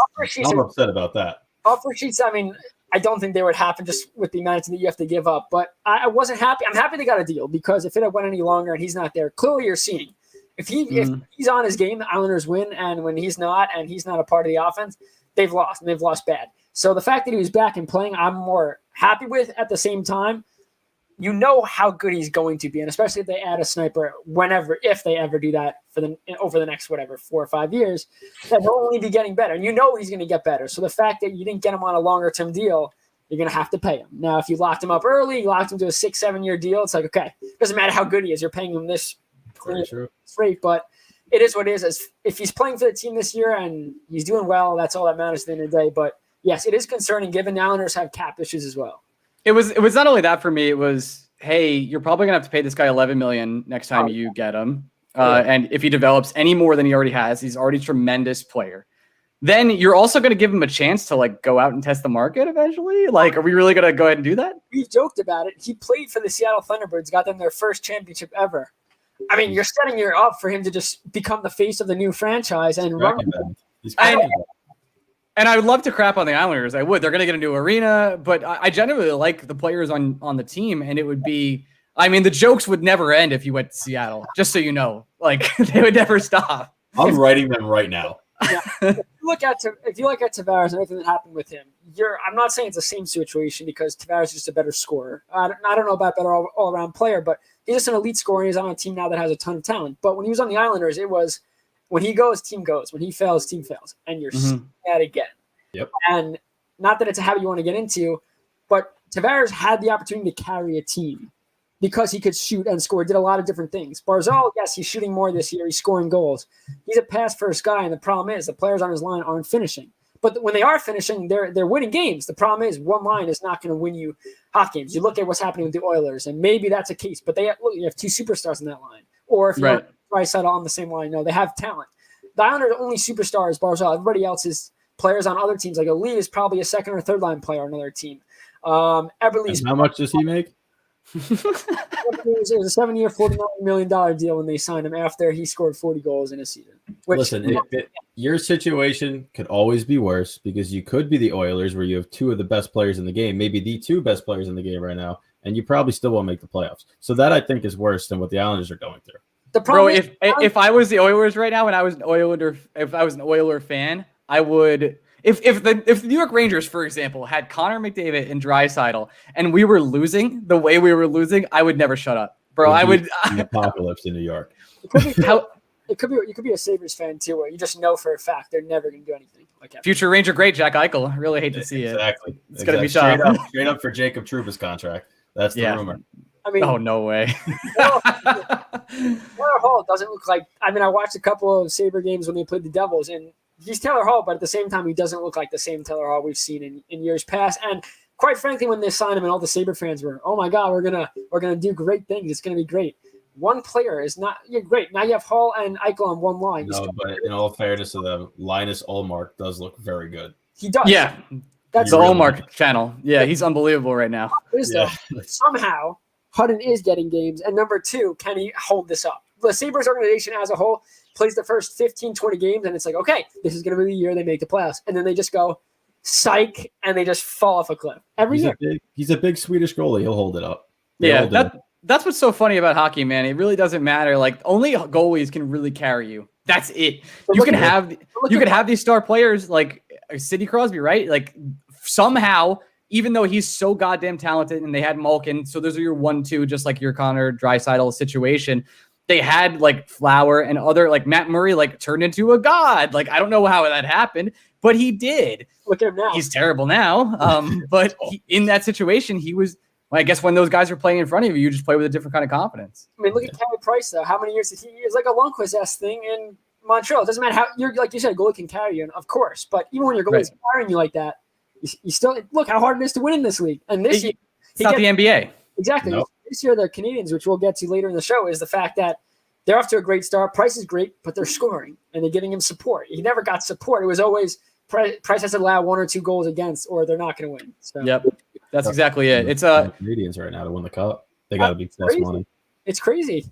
I'm upset about that. Offer sheets, I mean, I don't think they would happen just with the amount that you have to give up. But I wasn't happy. I'm happy they got a deal because if it had went any longer and he's not there, clearly you're seeing if he's on his game, the Islanders win. And when he's not and he's not a part of the offense, they've lost and they've lost bad. So the fact that he was back and playing, I'm more happy with. At the same time, you know how good he's going to be, and especially if they add a sniper if they ever do that over the next 4 or 5 years, that he'll only be getting better. And you know he's going to get better. So the fact that you didn't get him on a longer term deal, you're going to have to pay him. Now, if you locked him up early, you locked him to a 6-7 year deal, it's like, okay, doesn't matter how good he is, you're paying him this rate, but it is what it is. If he's playing for the team this year and he's doing well, that's all that matters at the end of the day. But yes, it is concerning given the Islanders have cap issues as well. It was not only that for me. It was, hey, you're probably gonna have to pay this guy $11 million next time you get him, and if he develops any more than he already has, he's already a tremendous player. Then you're also gonna give him a chance to like go out and test the market eventually. Like, are we really gonna go ahead and do that? We've joked about it. He played for the Seattle Thunderbirds, got them their first championship ever. I mean, you're setting it up for him to just become the face of the new franchise and run. And I would love to crap on the Islanders. I would. They're going to get a new arena, but I generally like the players on the team, and it would be. I mean, the jokes would never end if you went to Seattle. Just so you know, like they would never stop. I'm writing them right now. Yeah. If you look at Tavares and everything that happened with him, I'm not saying it's the same situation because Tavares is just a better scorer. I don't know about better all around player, but he's just an elite scorer. And he's on a team now that has a ton of talent. But when he was on the Islanders, it was. When he goes, team goes. When he fails, team fails. And you're seeing that again. Yep. And not that it's a habit you want to get into, but Tavares had the opportunity to carry a team because he could shoot and score, did a lot of different things. Barzal, yes, he's shooting more this year. He's scoring goals. He's a pass-first guy, and the problem is the players on his line aren't finishing. But when they are finishing, they're winning games. The problem is one line is not going to win you hot games. You look at what's happening with the Oilers, and maybe that's a case. But you have two superstars in that line. Or if you're Draisaitl on the same line, no, they have talent. The Islanders' only superstar is Barzal. Everybody else is players on other teams. Like Ali is probably a second or third line player on another team. Eberle's how much does he make? It was a 7-year, $49 million deal when they signed him after he scored 40 goals in a season. Listen, your situation could always be worse because you could be the Oilers where you have two of the best players in the game, maybe the two best players in the game right now, and you probably still won't make the playoffs. So that I think is worse than what the Islanders are going through. Bro, if I was the Oilers right now and I was an Oiler fan, I would if the New York Rangers, for example, had Connor McDavid and Draisaitl and we were losing the way we were losing, I would never shut up. Bro, I would the apocalypse in New York. You could be a Sabres fan too, where you just know for a fact they're never going to do anything like that. Future Ranger great Jack Eichel. I really hate to see it. Exactly. It's going to be shot. Straight up for Jacob Trouba's contract. That's the rumor. I mean, oh, no way. Taylor Hall doesn't look like – I mean, I watched a couple of Sabre games when they played the Devils, and he's Taylor Hall, but at the same time, he doesn't look like the same Taylor Hall we've seen in years past. And quite frankly, when they signed him and all the Sabre fans were, oh, my God, we're gonna do great things. It's going to be great. One player is not great. Now you have Hall and Eichel on one line. No, but in all fairness to them, Linus Ullmark does look very good. He does. Yeah. That's the Ullmark channel. Yeah, he's unbelievable right now. Somehow – Hutton is getting games. And number two, can he hold this up? The Sabres organization as a whole plays the first 15, 20 games, and it's like, okay, this is going to be the year they make the playoffs. And then they just go, psych, and they just fall off a cliff. Every year. He's a big Swedish goalie. He'll hold it up. That's what's so funny about hockey, man. It really doesn't matter. Like, only goalies can really carry you. That's it. You can have these star players like Sidney Crosby, right? Like, somehow – even though he's so goddamn talented and they had Malkin, so those are your 1-2, just like your Connor Draisaitl situation. They had like Flower and other like Matt Murray like turned into a god. Like, I don't know how that happened, but he did. Look at him now. He's terrible now. But in that situation, he was, well, I guess when those guys are playing in front of you, you just play with a different kind of confidence. I mean, look at Carey Price though. How many years did he? It's like a Lundqvist-esque thing in Montreal. It doesn't matter how you're, like you said, a goalie can carry you, of course. But even when your goalie is carrying you like that, you still look how hard it is to win in this league. And this year, it's not the NBA. Exactly. Nope. This year, the Canadians, which we'll get to later in the show, is the fact that they're off to a great start. Price is great, but they're scoring and they're getting him support. He never got support. It was always Price has to allow 1 or 2 goals against, or they're not going to win. So. Yep, that's exactly it. It's Canadians right now to win the cup. They got to be plus money. It's crazy.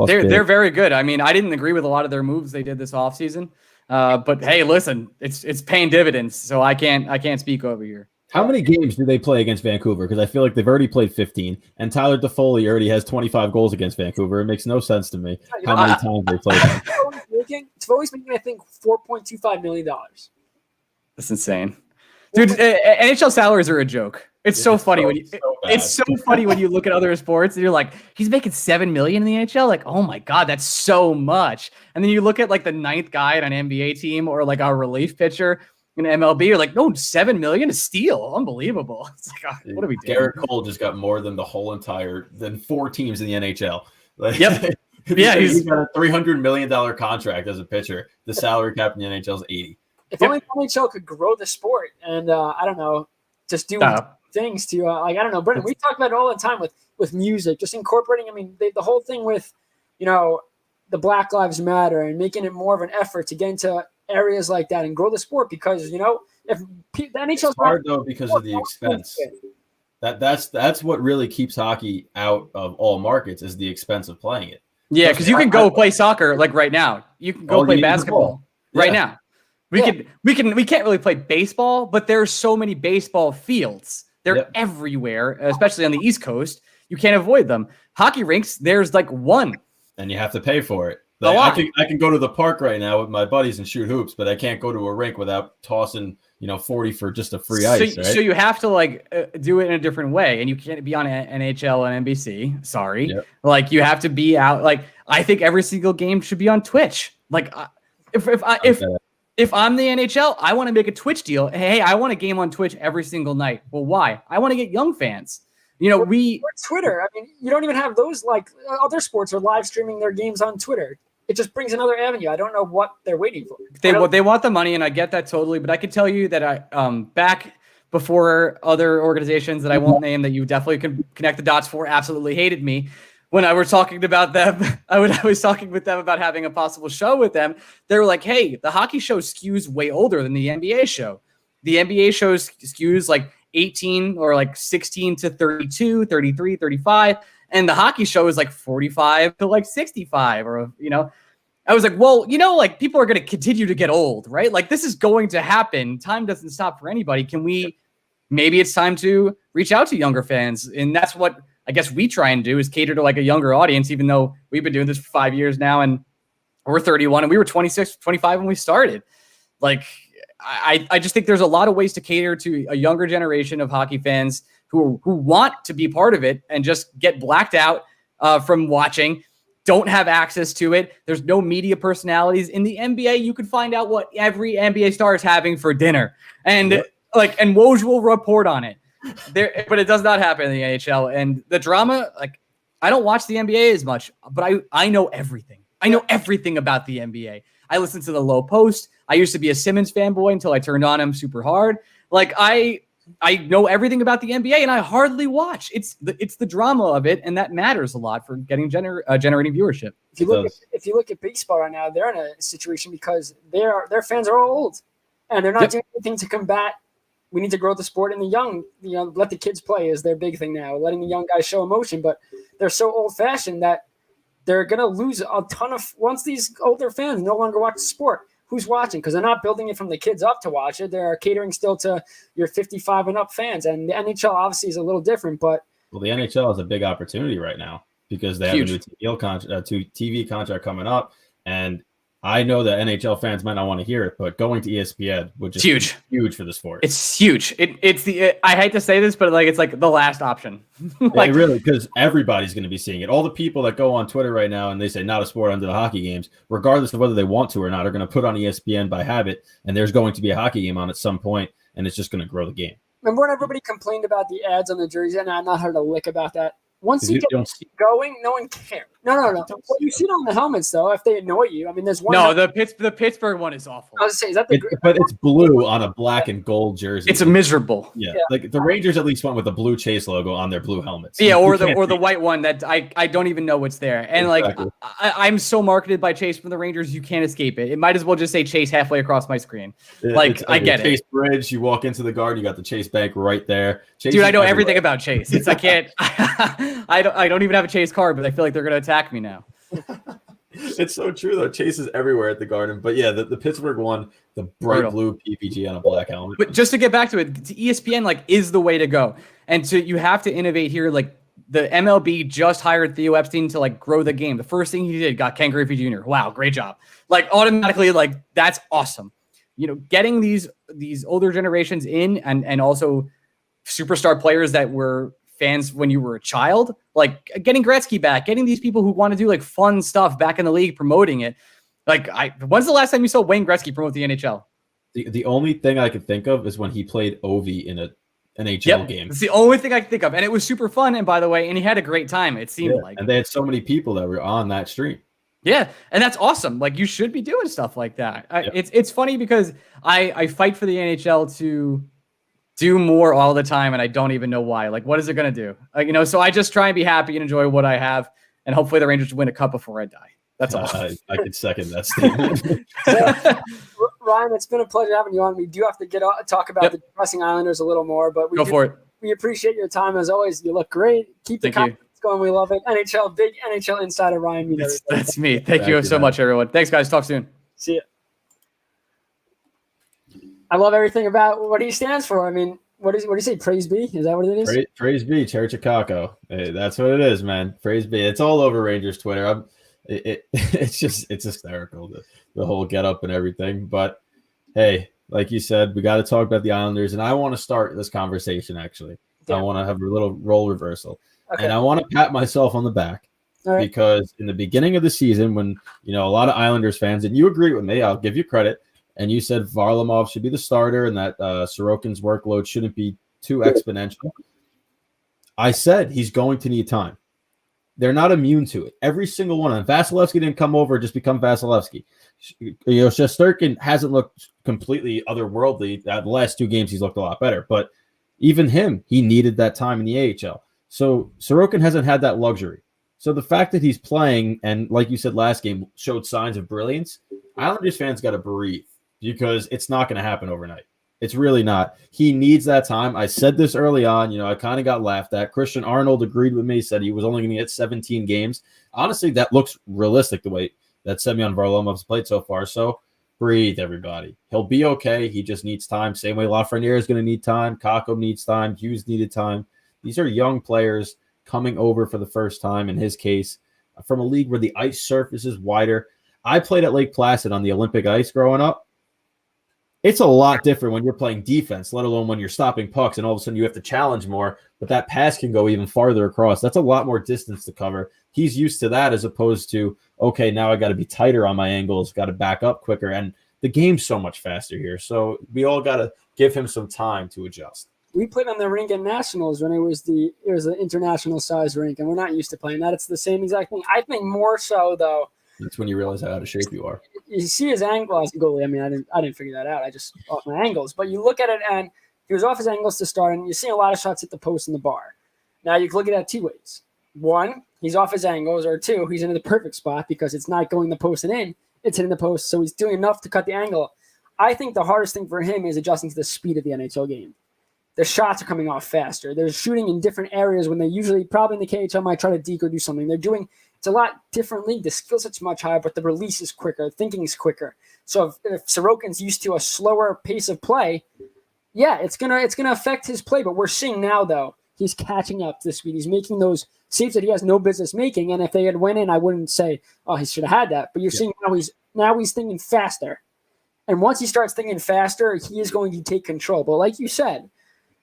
They're very good. I mean, I didn't agree with a lot of their moves they did this offseason. But hey, listen, it's paying dividends, so I can't speak over here. How many games do they play against Vancouver? Because I feel like they've already played 15, and Tyler Toffoli already has 25 goals against Vancouver. It makes no sense to me how many times they played them. Toffoli's making, I think, $4.25 million. That's insane. Dude, NHL salaries are a joke. It's so funny it's so funny when you look at other sports and you're like, he's making $7 million in the NHL. Like, oh my God, that's so much. And then you look at like the ninth guy on an NBA team or like our relief pitcher in MLB, you're like, no, $7 million is steal. Unbelievable. It's like, what are we doing? Garrett Cole just got more than than 4 teams in the NHL. Like, yep. Yeah, he's got a $300 million contract as a pitcher. The salary cap in the NHL is 80. If only the NHL could grow the sport and I don't know, just do things to like, I don't know, Brendan, we talk about it all the time with music, just incorporating. I mean, the whole thing with, you know, the Black Lives Matter and making it more of an effort to get into areas like that and grow the sport, because, you know, if the NHL is hard though because of the expense. That's what really keeps hockey out of all markets is the expense of playing it. Yeah, because you can go play soccer like right now. You can go play basketball right now. We can't really play baseball, but there's so many baseball fields. They're everywhere, especially on the East Coast. You can't avoid them. Hockey rinks, there's like one. And you have to pay for it. Like, I can go to the park right now with my buddies and shoot hoops, but I can't go to a rink without tossing, 40 for just a free ice. Right? So you have to like do it in a different way, and you can't be on NHL and NBC. Sorry, like you have to be out. Like I think every single game should be on Twitch. Like if I'm the NHL, I want to make a Twitch deal. Hey, I want a game on Twitch every single night. Well, why? I want to get young fans. Or Twitter. I mean, you don't even have those. Like other sports are live streaming their games on Twitter. It just brings another avenue. I don't know what they're waiting for. They want the money, and I get that totally. But I can tell you that I back before other organizations that I won't name that you definitely can connect the dots for absolutely hated me. When I was talking about them, I was talking with them about having a possible show with them. They were like, hey, the hockey show skews way older than the NBA show. The NBA show skews like 18 or like 16 to 32, 33, 35. And the hockey show is like 45 to like 65 or, I was like, well, like people are going to continue to get old, right? Like this is going to happen. Time doesn't stop for anybody. Maybe it's time to reach out to younger fans. And that's what I guess we try and do is cater to like a younger audience, even though we've been doing this for 5 years now and we're 31 and we were 26, 25 when we started. Like, I just think there's a lot of ways to cater to a younger generation of hockey fans who want to be part of it and just get blacked out from watching, don't have access to it. There's no media personalities. In the NBA, you could find out what every NBA star is having for dinner. And and Woj will report on it. But it does not happen in the NHL. And the drama, like, I don't watch the NBA as much, but I know everything. I know everything about the NBA. I listen to the Low Post. I used to be a Simmons fanboy until I turned on him super hard. Like, I know everything about the NBA, and I hardly watch. It's the drama of it, and that matters a lot for getting generating viewership. If you look at baseball right now, they're in a situation because their fans are all old, and they're not doing anything to combat. We need to grow the sport in the young. Let the kids play is their big thing now. Letting the young guys show emotion, but they're so old-fashioned that they're gonna lose a ton of once these older fans no longer watch the sport. Who's watching? Because they're not building it from the kids up to watch it. They're catering still to your 55 and up fans. And the NHL obviously is a little different, but the NHL is a big opportunity right now because they have a new TV contract coming up, and I know that NHL fans might not want to hear it, but going to ESPN would just be huge for the sport. It's huge. I hate to say this, but it's like the last option. Really, because everybody's going to be seeing it. All the people that go on Twitter right now and they say not a sport under the hockey games, regardless of whether they want to or not, are going to put on ESPN by habit, and there's going to be a hockey game on at some point, and it's just going to grow the game. Remember when everybody complained about the ads on the jersey, and I'm not heard a lick about that. Once you get going, no one cares. No. Well, you see it on the helmets, though, if they annoy you. I mean, there's one. No, the Pittsburgh one is awful. I was going to say, is that but it's blue on a black and gold jersey. It's a miserable. Yeah. Like the Rangers at least went with the blue Chase logo on their blue helmets. Yeah, or the white one that I don't even know what's there. And exactly. I'm so marketed by Chase from the Rangers, you can't escape it. It might as well just say Chase halfway across my screen. I get it. Chase Bridge, you walk into the Garden, you got the Chase Bank right there. Dude, I know everything about Chase. I can't. I don't even have a Chase card, but I feel like they're going to attack me now. It's so true though. Chase is everywhere at the Garden. But yeah, the Pittsburgh one, the bright blue PPG on a black helmet. But just to get back to it, ESPN like is the way to go. And so you have to innovate here. Like the MLB just hired Theo Epstein to like grow the game. The first thing he did got Ken Griffey Jr. Wow, great job. Like automatically, like that's awesome. You know, getting these older generations in and also superstar players that were fans when you were a child, like getting Gretzky back, getting these people who want to do like fun stuff back in the league, promoting it. Like, when's the last time you saw Wayne Gretzky promote the NHL? The only thing I could think of is when he played Ovi in an NHL game. It's the only thing I can think of, and it was super fun. And by the way, and he had a great time. It seemed like, and they had so many people that were on that stream. Yeah, and that's awesome. Like you should be doing stuff like that. It's funny because I fight for the NHL to do more all the time, and I don't even know why. Like, what is it going to do? Like, you know, so I just try and be happy and enjoy what I have, and hopefully the Rangers win a cup before I die. That's all. I could second that statement. Ryan, it's been a pleasure having you on. We do have to talk about the depressing Islanders a little more, but we appreciate your time as always. You look great. Keep the comments going. We love it. Big NHL insider Ryan Mead. That's me. Thank you so much, everyone. Thanks, guys. Talk soon. See ya. I love everything about what he stands for. I mean, what do you say? Praise be? Is that what it is? Praise be, Church of Kakko. Hey, that's what it is, man. Praise be. It's all over Rangers Twitter. It's hysterical, the whole get up and everything. But hey, like you said, we got to talk about the Islanders, and I want to start this conversation actually. I want to have a little role reversal, and I want to pat myself on the back because in the beginning of the season, when a lot of Islanders fans, and you agree with me, I'll give you credit. And you said Varlamov should be the starter and that Sorokin's workload shouldn't be too exponential. I said he's going to need time. They're not immune to it. Every single one. And Vasilevsky didn't come over and just become Vasilevsky. Shesterkin hasn't looked completely otherworldly. The last 2 games, he's looked a lot better. But even him, he needed that time in the AHL. So Sorokin hasn't had that luxury. So the fact that he's playing and, like you said last game, showed signs of brilliance, Islanders fans got to breathe. Because it's not going to happen overnight. It's really not. He needs that time. I said this early on. I kind of got laughed at. Christian Arnold agreed with me, said he was only going to get 17 games. Honestly, that looks realistic the way that Semyon Varlamov's played so far. So breathe, everybody. He'll be okay. He just needs time. Same way Lafreniere is going to need time. Kakko needs time. Hughes needed time. These are young players coming over for the first time, in his case, from a league where the ice surface is wider. I played at Lake Placid on the Olympic ice growing up. It's a lot different when you're playing defense, let alone when you're stopping pucks and all of a sudden you have to challenge more, but that pass can go even farther across. That's a lot more distance to cover. He's used to that as opposed to, okay, now I got to be tighter on my angles, got to back up quicker, and the game's so much faster here. So we all got to give him some time to adjust. We played on the rink at Nationals when it was an international size rink, and we're not used to playing that. It's the same exact thing. I think more so, though. That's when you realize how out of shape you are. You see his angle as a goalie. I mean, I didn't figure that out. I just off my angles. But you look at it, and he was off his angles to start, and you see a lot of shots hit the post and the bar. Now, you can look at that 2 ways. 1, he's off his angles, or 2, he's in the perfect spot because it's not going the post and in. It's hitting the post, so he's doing enough to cut the angle. I think the hardest thing for him is adjusting to the speed of the NHL game. The shots are coming off faster. They're shooting in different areas when they usually, probably in the KHL, might try to deke or do something. It's a lot different league. The skill set's much higher, but the release is quicker. Thinking is quicker. So if Sorokin's used to a slower pace of play, yeah, it's gonna affect his play. But we're seeing now, though, he's catching up to the speed. He's making those saves that he has no business making. And if they had went in, I wouldn't say, oh, he should have had that. But you're seeing now he's thinking faster. And once he starts thinking faster, he is going to take control. But like you said,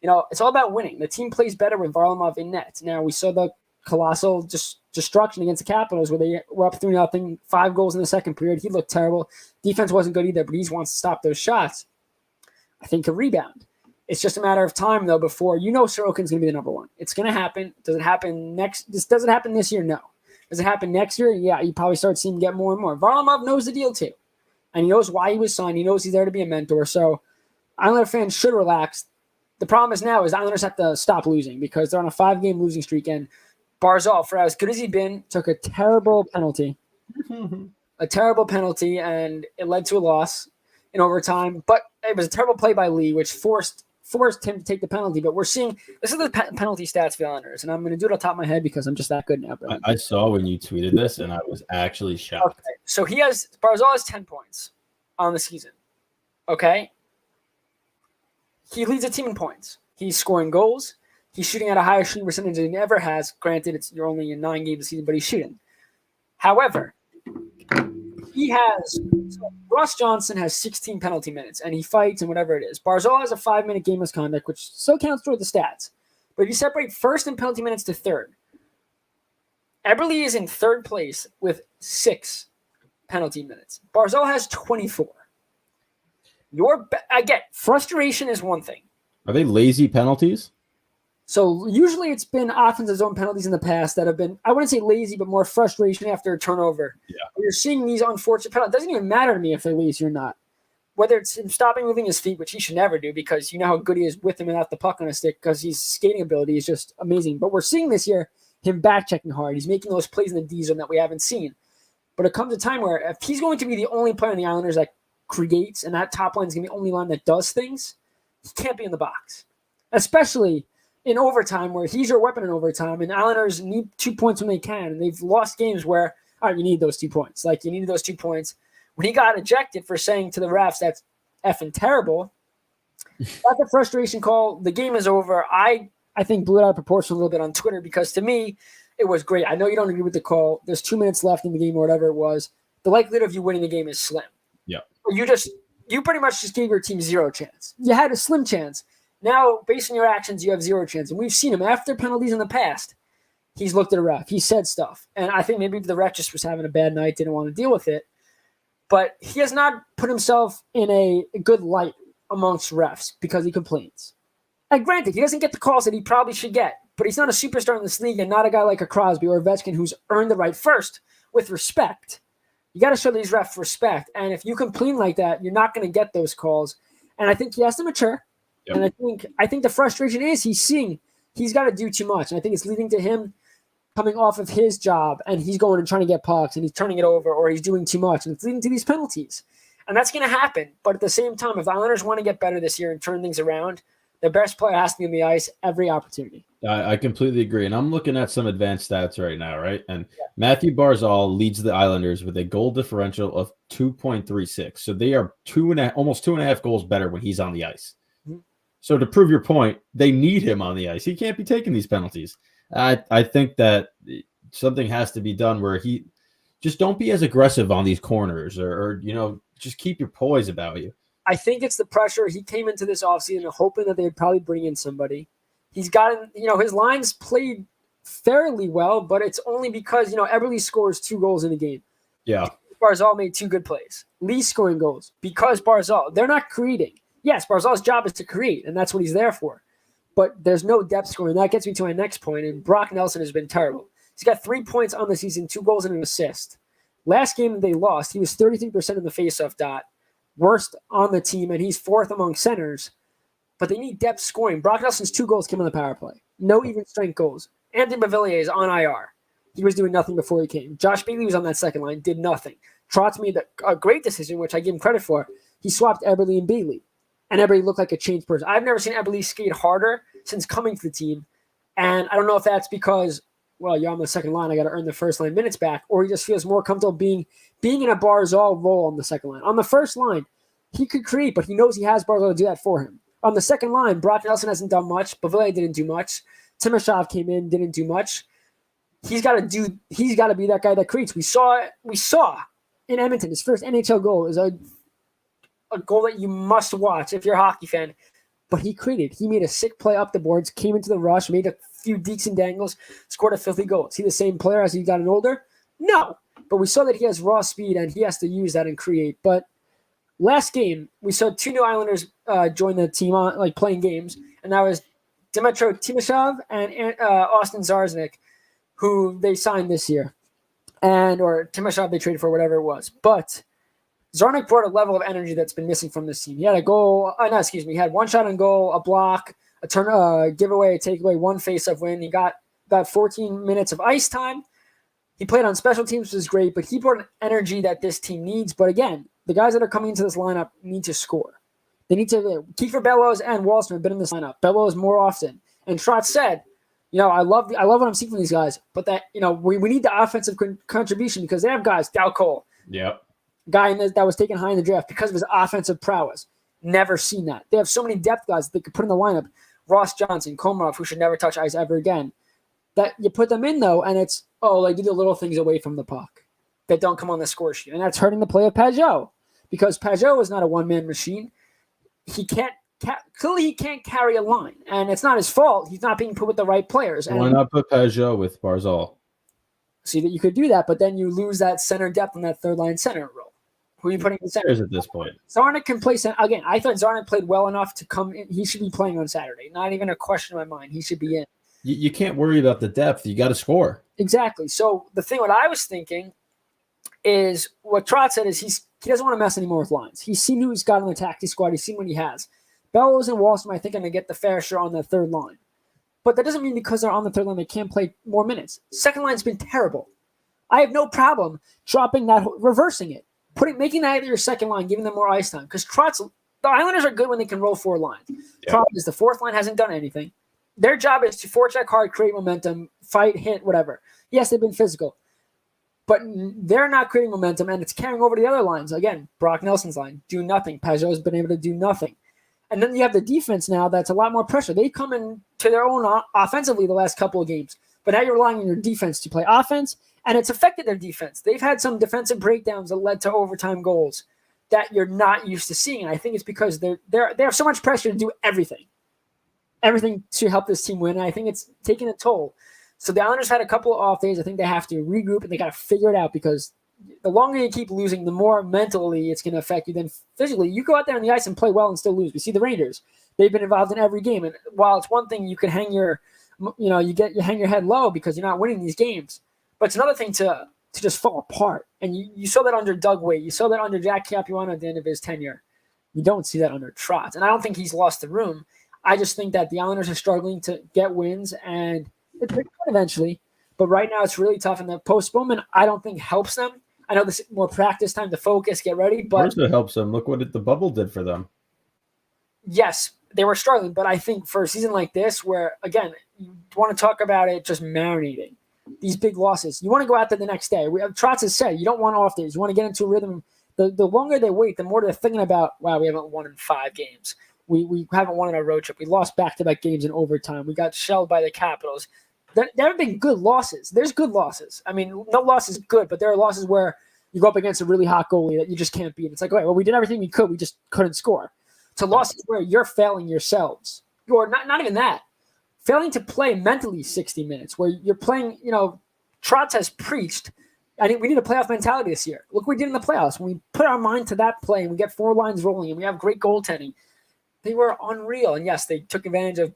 it's all about winning. The team plays better with Varlamov in net. Now, we saw the colossal destruction against the Capitals where they were up 3-0, 5 goals in the second period. He looked terrible. Defense wasn't good either, but he wants to stop those shots. I think he'll rebound. It's just a matter of time, though, before Sorokin's going to be the number 1. It's going to happen. Does it happen does it happen this year? No. Does it happen next year? Yeah, you probably start seeing him get more and more. Varlamov knows the deal, too. And he knows why he was signed. He knows he's there to be a mentor. So Islander fans should relax. The problem is now Islanders have to stop losing because they're on a 5-game losing streak, and Barzal, for as good as he'd been, took a terrible penalty. And it led to a loss in overtime. But it was a terrible play by Lee, which forced forced him to take the penalty, but we're seeing this is the penalty stats for the Islanders, and I'm going to do it on top of my head because I'm just that good now, bro. I saw when you tweeted this, and I was actually shocked. Okay. So Barzal has 10 points on the season. Okay? He leads the team in points. He's scoring goals. He's shooting at a higher shooting percentage than he ever has. Granted, you're only in 9 games a season, but he's shooting. However, Ross Johnson has 16 penalty minutes, and he fights and whatever it is. Barzal has a 5-minute game misconduct, which still counts toward the stats. But if you separate first in penalty minutes to third, Eberle is in third place with 6 penalty minutes. Barzal has 24. I get frustration is one thing. Are they lazy penalties? So usually it's been offensive zone penalties in the past that have been, I wouldn't say lazy, but more frustration after a turnover. Yeah. You're seeing these unfortunate penalties. It doesn't even matter to me if they're lazy or not. Whether it's him stopping moving his feet, which he should never do because you know how good he is with him without the puck on his stick because his skating ability is just amazing. But we're seeing this year him back-checking hard. He's making those plays in the D zone that we haven't seen. But it comes a time where if he's going to be the only player in the Islanders that creates and that top line is going to be the only line that does things, he can't be in the box. Especially in overtime where he's your weapon in overtime and Islanders need 2 points when they can. And they've lost games where, all right, you need those 2 points. Like you needed those 2 points. When he got ejected for saying to the refs that's effing terrible, that's a frustration call. The game is over. I think blew it out of proportion a little bit on Twitter because to me, it was great. I know you don't agree with the call. There's 2 minutes left in the game or whatever it was. The likelihood of you winning the game is slim. Yeah. You pretty much just gave your team 0 chance. You had a slim chance. Now, based on your actions, you have 0 chance. And we've seen him after penalties in the past. He's looked at a ref. He said stuff. And I think maybe the ref just was having a bad night, didn't want to deal with it. But he has not put himself in a good light amongst refs because he complains. And granted, he doesn't get the calls that he probably should get. But he's not a superstar in this league and not a guy like a Crosby or a Ovechkin who's earned the right first with respect. You got to show these refs respect. And if you complain like that, you're not going to get those calls. And I think he has to mature. Yep. And I think the frustration is he's seeing he's got to do too much. And I think it's leading to him coming off of his job and he's going and trying to get pucks and he's turning it over or he's doing too much. And it's leading to these penalties. And that's going to happen. But at the same time, if the Islanders want to get better this year and turn things around, the best player has to be on the ice every opportunity. I completely agree. And I'm looking at some advanced stats right now, right? And Matthew Barzal leads the Islanders with a goal differential of 2.36. So they are almost 2.5 goals better when he's on the ice. Mm-hmm. So to prove your point, they need him on the ice. He can't be taking these penalties. I think that something has to be done where he just don't be as aggressive on these corners or just keep your poise about you. I think it's the pressure. He came into this offseason hoping that they'd probably bring in somebody. He's gotten, his lines played fairly well, but it's only because, Eberle scores 2 goals in a game. Yeah. Barzal made 2 good plays. Lee scoring goals because Barzal. They're not creating. Yes, Barzal's job is to create, and that's what he's there for. But there's no depth scoring. That gets me to my next point, and Brock Nelson has been terrible. He's got 3 points on the season, 2 goals and an assist. Last game they lost, he was 33% in the faceoff dot. Worst on the team, and he's 4th among centers. But they need depth scoring. Brock Nelson's 2 goals came on the power play. No even strength goals. Anthony Beauvillier is on IR. He was doing nothing before he came. Josh Bailey was on that second line, did nothing. Trotz made a great decision, which I give him credit for. He swapped Eberle and Bailey, and Eberle looked like a changed person. I've never seen Eberle skate harder since coming to the team, and I don't know if that's because, well, you're on the second line, I got to earn the first line minutes back, or he just feels more comfortable being in a Barzal role on the second line. On the first line, he could create, but he knows he has Barzal to do that for him. On the second line, Brock Nelson hasn't done much. Beauvillier didn't do much. Timashov came in, didn't do much. He's got to be that guy that creates. We saw in Edmonton, his first NHL goal is a goal that you must watch if you're a hockey fan. But he created. He made a sick play up the boards, came into the rush, made a few deeks and dangles, scored a filthy goal. Is he the same player as he gotten older? No. But we saw that he has raw speed and he has to use that and create. But last game, we saw 2 new Islanders join the team on playing games, and that was Dmytro Timashov and Austin Zarznik, who they signed this year, or Timashov they traded for, whatever it was. But Zarnik brought a level of energy that's been missing from this team. He had a goal. He had 1 shot on goal, a block, a turn, giveaway, a takeaway, 1 face-off win. He got about 14 minutes of ice time. He played on special teams, which is great, but he brought an energy that this team needs. But again, the guys that are coming into this lineup need to score. They need to Kiefer Bellows and Walston have been in this lineup. Bellows more often. And Trotz said, I love what I'm seeing from these guys, but that we need the offensive contribution because they have guys, Dow Cole, guy that was taken high in the draft because of his offensive prowess. Never seen that. They have so many depth guys that they could put in the lineup. Ross Johnson, Komarov, who should never touch ice ever again. That you put them in though, and it's they do the little things away from the puck that don't come on the score sheet, and that's hurting the play of Pajot because Pajot is not a one-man machine. He can't. Clearly, he can't carry a line, and it's not his fault. He's not being put with the right players. And why not put Pajot with Barzal? See that you could do that, but then you lose that center depth in that third line center role. Who are you putting in center? At this point, Zarnik can play center. Again, I thought Zarnik played well enough to come in. He should be playing on Saturday. Not even a question in my mind. He should be in. You can't worry about the depth. You got to score. Exactly. So what I was thinking is what Trotz said is he doesn't want to mess anymore with lines. He's seen who he's got on the taxi squad. He's seen what he has. Bellows and Walston, I think, are going to get the fair share on the third line. But that doesn't mean because they're on the third line they can't play more minutes. Second line's been terrible. I have no problem dropping that, reversing it, making that your second line, giving them more ice time. Because the Islanders are good when they can roll four lines. Yeah. Problem is the fourth line hasn't done anything. Their job is to forecheck hard, create momentum, fight, hit, whatever. Yes, they've been physical. But they're not creating momentum, and it's carrying over to the other lines. Again, Brock Nelson's line, do nothing. Pajot's been able to do nothing. And then you have the defense now that's a lot more pressure. They come in to their own offensively the last couple of games. But now you're relying on your defense to play offense, and it's affected their defense. They've had some defensive breakdowns that led to overtime goals that you're not used to seeing. And I think it's because they have so much pressure to do everything to help this team win. And I think it's taking a toll. So the Islanders had a couple of off days. I think they have to regroup, and they got to figure it out because the longer you keep losing, the more mentally it's going to affect you than physically. You go out there on the ice and play well and still lose. We see the Rangers. They've been involved in every game. And while it's one thing you can hang your head low because you're not winning these games, but it's another thing to just fall apart. And you saw that under Doug Weight. You saw that under Jack Capuano at the end of his tenure. You don't see that under Trotz. And I don't think he's lost the room. I just think that the Islanders are struggling to get wins, and it's going eventually. But right now it's really tough. And the postponement, I don't think helps them. I know this is more practice time to focus, get ready. But of course it helps them. Look what the bubble did for them. Yes, they were struggling. But I think for a season like this where, again, you want to talk about it just marinating. These big losses. You want to go out there the next day. Trotz has said you don't want off days. You want to get into a rhythm. The longer they wait, the more they're thinking about, wow, we haven't won in 5 games. We haven't won in a road trip. We lost back-to-back games in overtime. We got shelled by the Capitals. There have been good losses. There's good losses. I mean, no loss is good, but there are losses where you go up against a really hot goalie that you just can't beat. It's like, okay, well, we did everything we could. We just couldn't score. To losses where you're failing yourselves. Or not even that. Failing to play mentally 60 minutes, where you're playing, Trotz has preached, I think we need a playoff mentality this year. Look what we did in the playoffs. When we put our mind to that play and we get 4 lines rolling and we have great goaltending, they were unreal. And yes, they took advantage of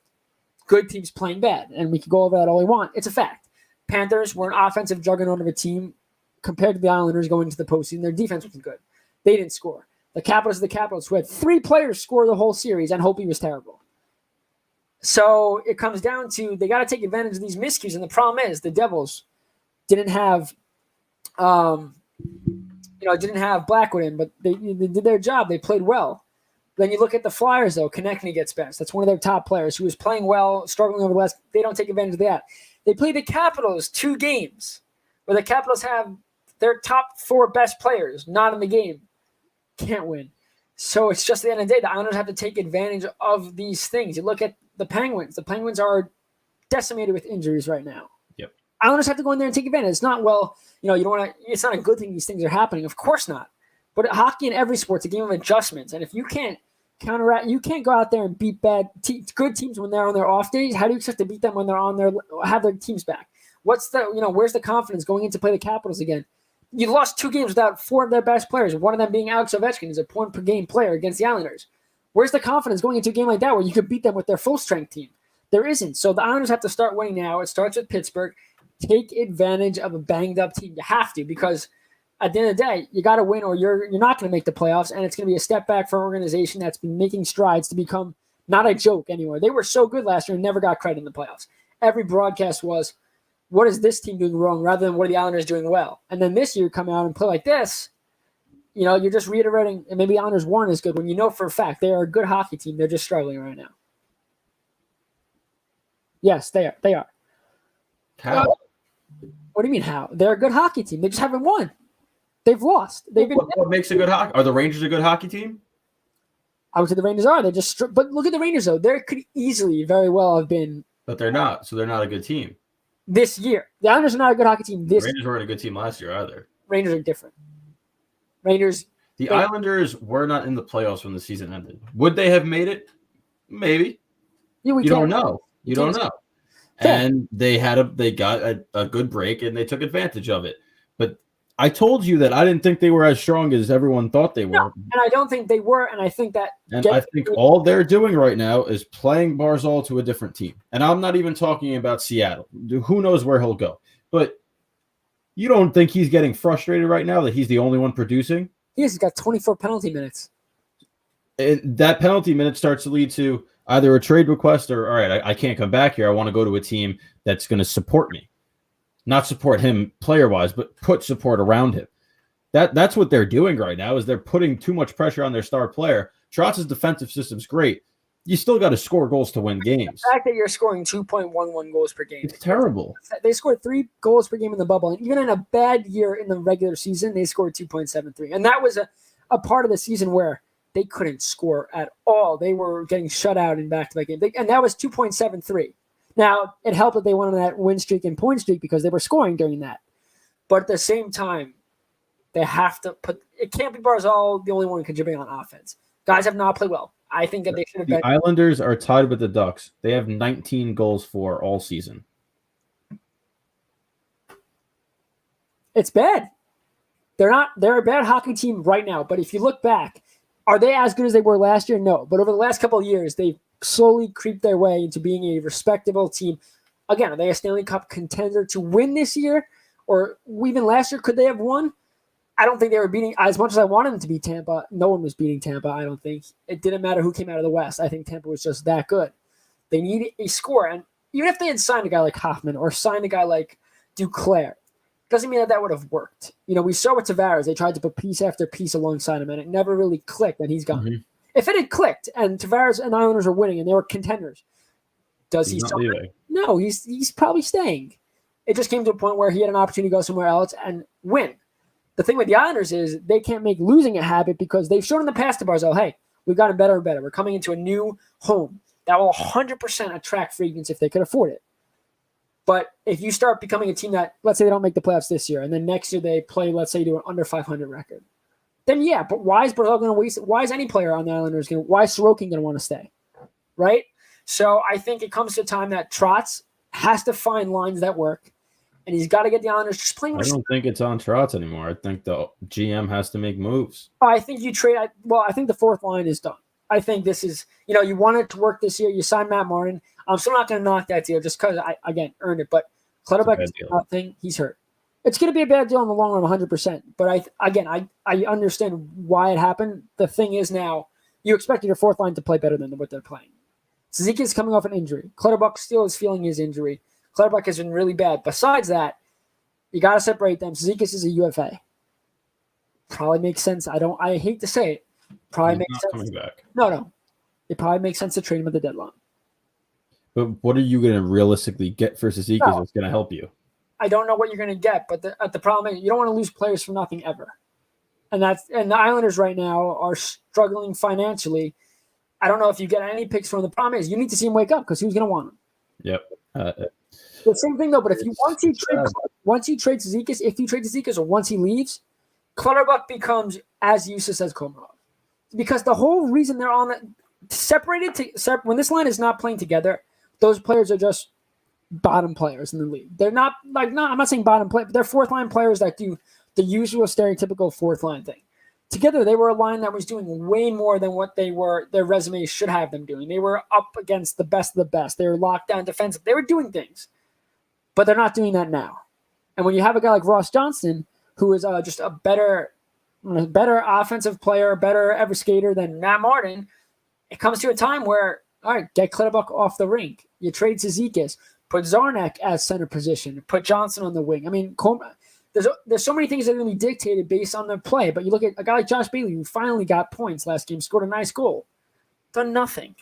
good teams playing bad, and we can go over that all we want. It's a fact. Panthers were an offensive juggernaut of a team compared to the Islanders going into the postseason. Their defense wasn't good. They didn't score. The Capitals who had 3 players score the whole series, and Hopi was terrible. So it comes down to they got to take advantage of these miscues, and the problem is the Devils didn't have, didn't have Blackwood in, but they did their job. They played well. Then you look at the Flyers, though. Konechny gets benched. That's one of their top players who was playing well, struggling over the last. They don't take advantage of that. They play the Capitals 2 games where the Capitals have their top 4 best players not in the game. Can't win. So it's just at the end of the day, the Islanders have to take advantage of these things. You look at the Penguins. The Penguins are decimated with injuries right now. Yep. Islanders have to go in there and take advantage. It's not, you don't want to. It's not a good thing these things are happening. Of course not. But hockey in every sport's a game of adjustments. And if you can't counteract, you can't go out there and beat good teams when they're on their off days. How do you expect to beat them when they're have their teams back? Where's the confidence going in to play the Capitals again? You lost 2 games without 4 of their best players, one of them being Alex Ovechkin, who's a point-per-game player against the Islanders. Where's the confidence going into a game like that where you could beat them with their full-strength team? There isn't. So the Islanders have to start winning now. It starts with Pittsburgh. Take advantage of a banged-up team. You have to, because at the end of the day, you got to win or you're not going to make the playoffs, and it's going to be a step back for an organization that's been making strides to become not a joke anymore. They were so good last year and never got credit in the playoffs. Every broadcast was, what is this team doing wrong rather than what are the Islanders doing well? And then this year come out and play like this, You're just reiterating, and maybe Islanders weren't as good when you know for a fact they are a good hockey team. They're just struggling right now. Yes, they are. They are. How? What do you mean how? They're a good hockey team. They just haven't won. They've lost. They've been. What makes a good hockey? Are the Rangers a good hockey team? I would say the Rangers are. They're just. But look at the Rangers though. They could easily, very well have been. But they're not. So they're not a good team. This year, the Islanders are not a good hockey team. The Rangers weren't a good team last year either. Rangers are different. Rangers. The Islanders were not in the playoffs when the season ended. Would they have made it? Maybe. Yeah, you don't know. You don't know. And they got a good break and they took advantage of it. But I told you that I didn't think they were as strong as everyone thought they were. No, and I don't think they were. And I think that. And I think all they're doing right now is playing Barzal to a different team. And I'm not even talking about Seattle. Who knows where he'll go? But you don't think he's getting frustrated right now that he's the only one producing? He's got 24 penalty minutes. And that penalty minute starts to lead to either a trade request or, all right, I can't come back here. I want to go to a team that's going to support me. Not support him player-wise, but put support around him. That's what they're doing right now is they're putting too much pressure on their star player. Trotz's defensive system's great. You still got to score goals to win games. The fact that you're scoring 2.11 goals per game. It's terrible. They scored 3 goals per game in the bubble. And even in a bad year in the regular season, they scored 2.73. And that was a part of the season where they couldn't score at all. They were getting shut out in back-to-back games. And that was 2.73. Now, it helped that they went on that win streak and point streak because they were scoring during that. But at the same time, they have to put – it can't be Barzal the only one contributing on offense. Guys have not played well. I think that they should have been. The Islanders are tied with the Ducks. They have 19 goals for all season. It's bad. They're a bad hockey team right now. But if you look back, are they as good as they were last year? No. But over the last couple of years, they've slowly creeped their way into being a respectable team. Again, are they a Stanley Cup contender to win this year? Or even last year, could they have won? I don't think they were beating, as much as I wanted them to beat Tampa, no one was beating Tampa, I don't think. It didn't matter who came out of the West. I think Tampa was just that good. They need a score. And even if they had signed a guy like Hoffman or signed a guy like Duclair, doesn't mean that would have worked. We saw with Tavares, they tried to put piece after piece alongside him, and it never really clicked, and he's gone. Mm-hmm. If it had clicked and Tavares and Islanders are winning and they were contenders, does he still? No, he's probably staying. It just came to a point where he had an opportunity to go somewhere else and win. The thing with the Islanders is they can't make losing a habit because they've shown in the past to Barzal, hey, we've gotten better and better. We're coming into a new home that will 100% attract free agents if they could afford it. But if you start becoming a team that, let's say they don't make the playoffs this year, and then next year they play, let's say, do an under 500 record, then yeah, but why is Barzal going to waste it? Why is any player on the Islanders why is Sorokin going to want to stay? Right? So I think it comes to a time that Trotz has to find lines that work. And he's got to get the Islanders just playing. I don't think it's on Trotz anymore. I think the GM has to make moves. I think you trade. I think the fourth line is done. I think this is, you want it to work this year. You signed Matt Martin. I'm still not going to knock that deal just because I, again, earned it. But Clutterbuck is nothing. He's hurt. It's going to be a bad deal in the long run, 100%. But I understand why it happened. The thing is now, you expected your fourth line to play better than what they're playing. Suzuki is coming off an injury. Clutterbuck still is feeling his injury. Clutterbuck has been really bad. Besides that, you got to separate them. Cizikas is a UFA. Probably makes sense. I hate to say it. Probably makes sense. Coming back. No. It probably makes sense to trade him at the deadline. But what are you going to realistically get for Cizikas that's going to help you? I don't know what you're going to get, but the problem is you don't want to lose players for nothing ever. And the Islanders right now are struggling financially. I don't know if you get any picks from them. The problem is you need to see him wake up because who's going to want him? Yep. The same thing though, but once you trade Cizikas, if you trade Cizikas or once he leaves, Clutterbuck becomes as useless as Komarov. Because the whole reason they're on it, when this line is not playing together, those players are just bottom players in the league. They're not I'm not saying bottom play, but they're fourth line players that do the usual stereotypical fourth line thing. Together, they were a line that was doing way more than what their resumes should have them doing. They were up against the best of the best. They were locked down defensive. They were doing things. But they're not doing that now. And when you have a guy like Ross Johnston, who is just a better offensive player, better ever skater than Matt Martin, it comes to a time where, all right, get Clutterbuck off the rink. You trade Cizikas, put Zarnak as center position, put Johnson on the wing. I mean, there's so many things that are going to be dictated based on their play. But you look at a guy like Josh Bailey, who finally got points last game, scored a nice goal, done nothing.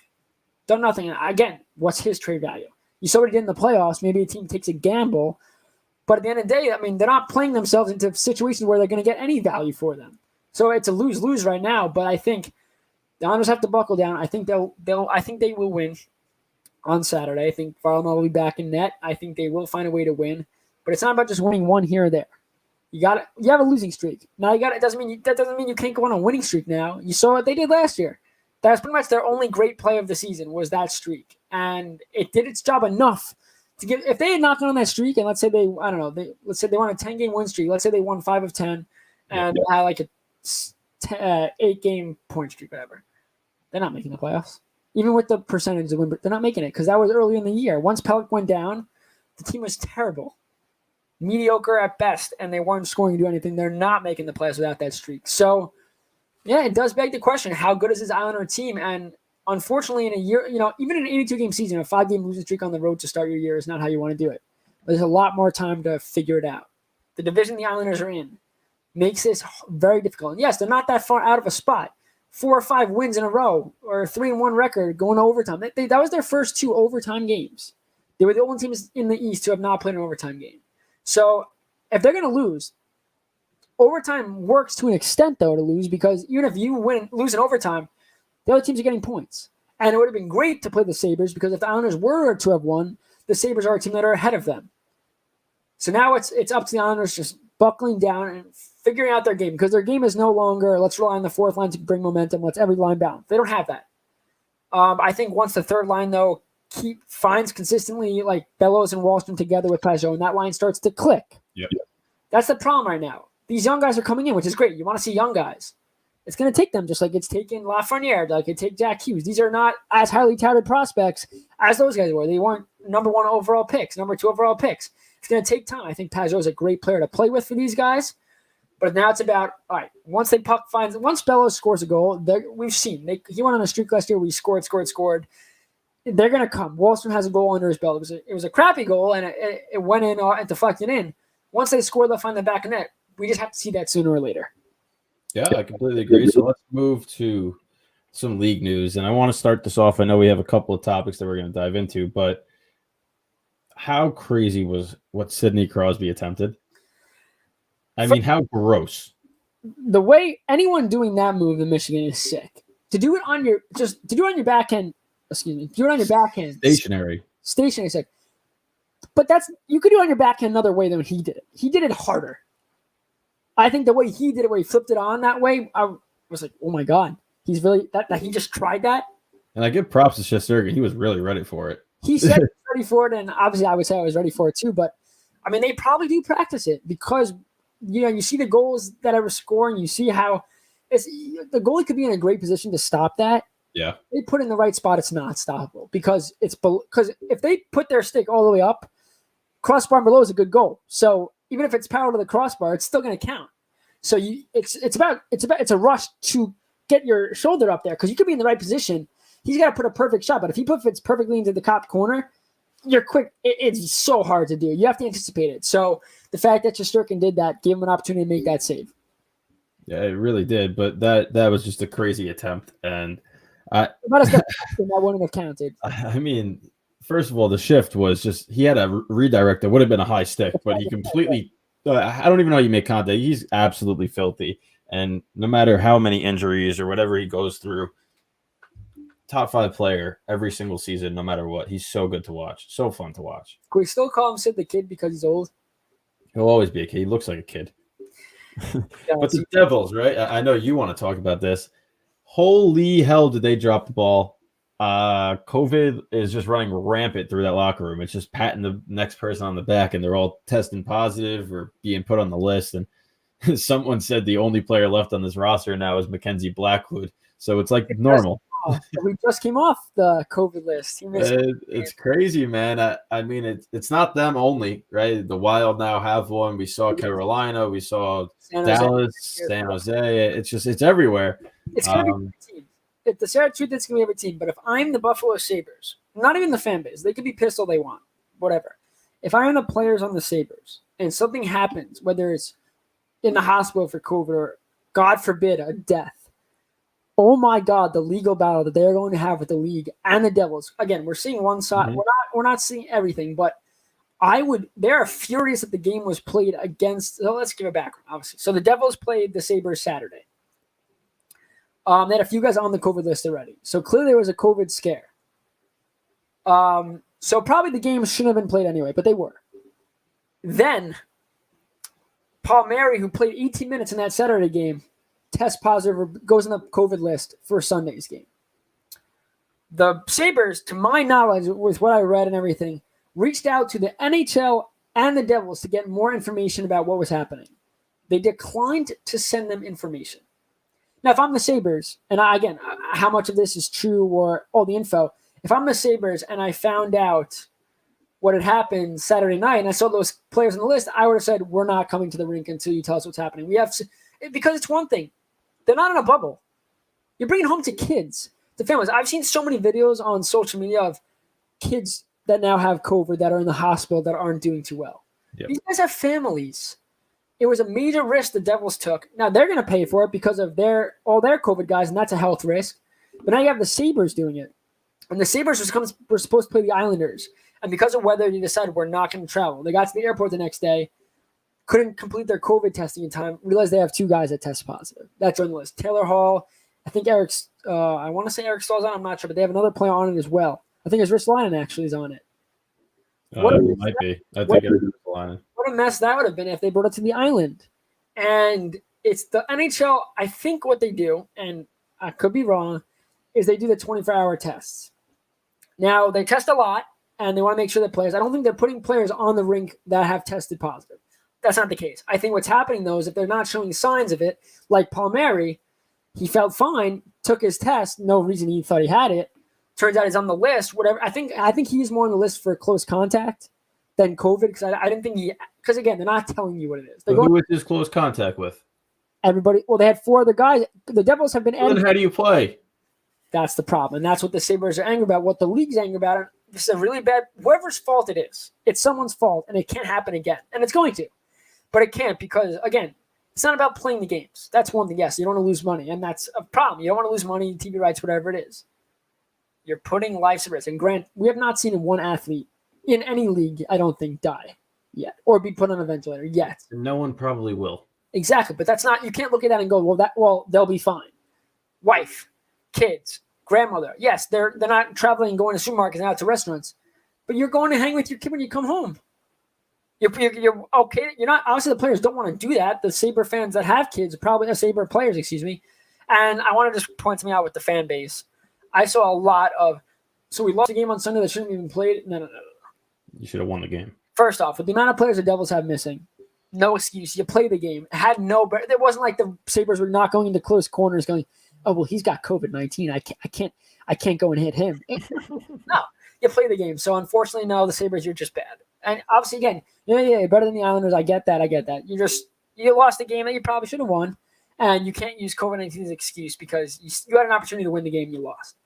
And again, what's his trade value? You saw what he did in the playoffs. Maybe a team takes a gamble, but at the end of the day, I mean, they're not playing themselves into situations where they're going to get any value for them. So it's a lose-lose right now. But I think the Islanders have to buckle down. I think I think they will win on Saturday. I think Varlamov will be back in net. I think they will find a way to win. But it's not about just winning one here or there. You have a losing streak. Now that doesn't mean you can't go on a winning streak now. You saw what they did last year. That's pretty much their only great play of the season was that streak. And it did its job enough to give. If they had not gone on that streak, and let's say they won a 10-game win streak. Let's say they won 5 of 10, and they had like a 8-game point streak, whatever. They're not making the playoffs. Even with the percentage of win, they're not making it because that was early in the year. Once Pellick went down, the team was terrible, mediocre at best, and they weren't scoring to do anything. They're not making the playoffs without that streak. So, yeah, it does beg the question: how good is this Islander team? And unfortunately, in a year, even in an 82-game season, a 5-game losing streak on the road to start your year is not how you want to do it. But there's a lot more time to figure it out. The division the Islanders are in makes this very difficult. And yes, they're not that far out of a spot. 4 or 5 wins in a row, or a 3-1 record going to overtime. That was their first 2 overtime games. They were the only teams in the East to have not played an overtime game. So if they're going to lose, overtime works to an extent, though, to lose, because even if you lose in overtime, the other teams are getting points. And it would have been great to play the Sabres, because if the Islanders were to have won, the Sabres are a team that are ahead of them. So now it's up to the Islanders just buckling down and figuring out their game, because their game is no longer, let's rely on the fourth line to bring momentum, let's every line balance. They don't have that. I think once the third line, though, finds consistently like Bellows and Wallstrom together with Pajot, and that line starts to click. Yep. That's the problem right now. These young guys are coming in, which is great. You want to see young guys. It's going to take them, just like it's taken Lafreniere, like it take Jack Hughes. These are not as highly touted prospects as those guys were. They weren't number 1 overall picks, number 2 overall picks. It's going to take time. I think Pajot is a great player to play with for these guys. But now it's about, all right, once Bellows scores a goal, we've seen. He went on a streak last year where he scored. They're going to come. Wallstrom has a goal under his belt. It was a crappy goal, and it went in and deflected in. Once they score, they'll find the back of net. We just have to see that sooner or later. Yeah, I completely agree. So let's move to some league news. And I want to start this off. I know we have a couple of topics that we're going to dive into, but how crazy was what Sidney Crosby attempted? I mean, how gross. The way anyone doing that move in Michigan is sick. To do it on your backhand, Stationary sick. But you could do it on your backhand another way than he did it. He did it harder. I think the way he did it, where he flipped it on that way, I was like, oh my God, he's really that he just tried that. And I give props to Shesterkin. He was really ready for it. He said he was ready for it, and obviously I would say I was ready for it too. But I mean, they probably do practice it, because you see the goals that I was scoring. You see how the goalie could be in a great position to stop that. Yeah, they put it in the right spot. It's not stoppable, because if they put their stick all the way up, crossbar below is a good goal. So even if it's parallel to the crossbar, it's still going to count. So it's a rush to get your shoulder up there, because you could be in the right position. He's got to put a perfect shot, but if he fits perfectly into the top corner, you're quick. It's so hard to do. You have to anticipate it. So the fact that Shesterkin did that gave him an opportunity to make that save. Yeah, it really did. But that was just a crazy attempt, and that wouldn't have counted. I mean, first of all, the shift was just he had a redirect that would have been a high stick, but he completely. I don't even know how you make contact. He's absolutely filthy, and no matter how many injuries or whatever he goes through, top 5 player every single season, no matter what. He's so good to watch, so fun to watch. Can we still call him Sid the Kid because he's old? He'll always be a kid. He looks like a kid. But the Devils, right? I know you want to talk about this. Holy hell, did they drop the ball? COVID is just running rampant through that locker room. It's just patting the next person on the back, and they're all testing positive or being put on the list. And someone said the only player left on this roster now is Mackenzie Blackwood. So it's like normal. We just came off the COVID list. It's crazy, man. I mean, it's not them only, right? The Wild now have one. We saw Carolina. We saw Dallas, San Jose. It's everywhere. It's going to be a team. If the sad truth, it's going to be every team. But if I'm the Buffalo Sabres, not even the fan base, they could be pissed all they want, whatever. If I am the players on the Sabres, and something happens, whether it's in the hospital for COVID or, God forbid, a death, oh my God, the legal battle that they're going to have with the league and the Devils. Again, we're seeing one side. Mm-hmm. We're not seeing everything, but they're furious that the game was played against. So let's give it background, obviously. So the Devils played the Sabres Saturday. They had a few guys on the COVID list already. So clearly there was a COVID scare. So probably the game shouldn't have been played anyway, but they were. Then Paul Mary, who played 18 minutes in that Saturday game, tests positive or goes on the COVID list for Sunday's game. The Sabres, to my knowledge, with what I read and everything, reached out to the NHL and the Devils to get more information about what was happening. They declined to send them information. Now, if I'm the Sabres, and again, how much of this is true or all the info, if I'm the Sabres and I found out what had happened Saturday night and I saw those players on the list, I would have said, we're not coming to the rink until you tell us what's happening. Because it's one thing. They're not in a bubble. You're bringing home to kids, to families. I've seen so many videos on social media of kids that now have COVID that are in the hospital that aren't doing too well. Yep. These guys have families. It was a major risk the Devils took. Now they're going to pay for it because of all their COVID guys, and that's a health risk. But now you have the Sabres doing it. And the Sabres were supposed to play the Islanders. And because of weather, they decided we're not going to travel. They got to the airport the next day, couldn't complete their COVID testing in time, realized they have 2 guys that test positive. That's on the list. Taylor Hall, I think I want to say Eric Stahl's on, I'm not sure, but they have another player on it as well. I think his Ristolainen actually is on it. It might be. I think it's Ristolainen. What a mess that would have been if they brought it to the island. And it's the NHL, I think what they do, and I could be wrong, is they do the 24-hour tests. Now, they test a lot, and they want to make sure that players, I don't think they're putting players on the rink that have tested positive. That's not the case. I think what's happening, though, is if they're not showing signs of it, like Paul Mary, he felt fine, took his test, no reason he thought he had it. Turns out he's on the list, whatever. I think he's more on the list for close contact than COVID, because I didn't think because again, they're not telling you what it is. Who was his close contact with? Everybody. Well, they had 4 other guys. The Devils have been Then how do you play? That's the problem. And that's what the Sabres are angry about, what the league's angry about. And this is a really bad, whoever's fault it is, it's someone's fault, and it can't happen again. And it's going to. But it can't because, again, it's not about playing the games. That's one thing. Yes, you don't want to lose money, and that's a problem. You don't want to lose money, TV rights, whatever it is. You're putting lives at risk. And Grant, we have not seen one athlete in any league, I don't think, die yet or be put on a ventilator yet. No one probably will. Exactly, but that's not. You can't look at that and go, well, they'll be fine. Wife, kids, grandmother. Yes, they're not traveling and going to supermarkets and out to restaurants, but you're going to hang with your kid when you come home. You're okay. You're not. Obviously, the players don't want to do that. The Sabre fans that have kids, probably Sabre players, excuse me. And I want to just point something out with the fan base. I saw a lot of. So we lost a game on Sunday that shouldn't have even played. No. You should have won the game. First off, with the amount of players the Devils have missing, no excuse. You play the game. It had no. It wasn't like the Sabres were not going into close corners, going, "Oh well, he's got COVID-19. I can't go and hit him." No, you play the game. So unfortunately, no, the Sabres, you're just bad. And obviously, again, yeah, better than the Islanders. I get that. You lost a game that you probably should have won, and you can't use COVID-19 as an excuse because you had an opportunity to win the game you lost.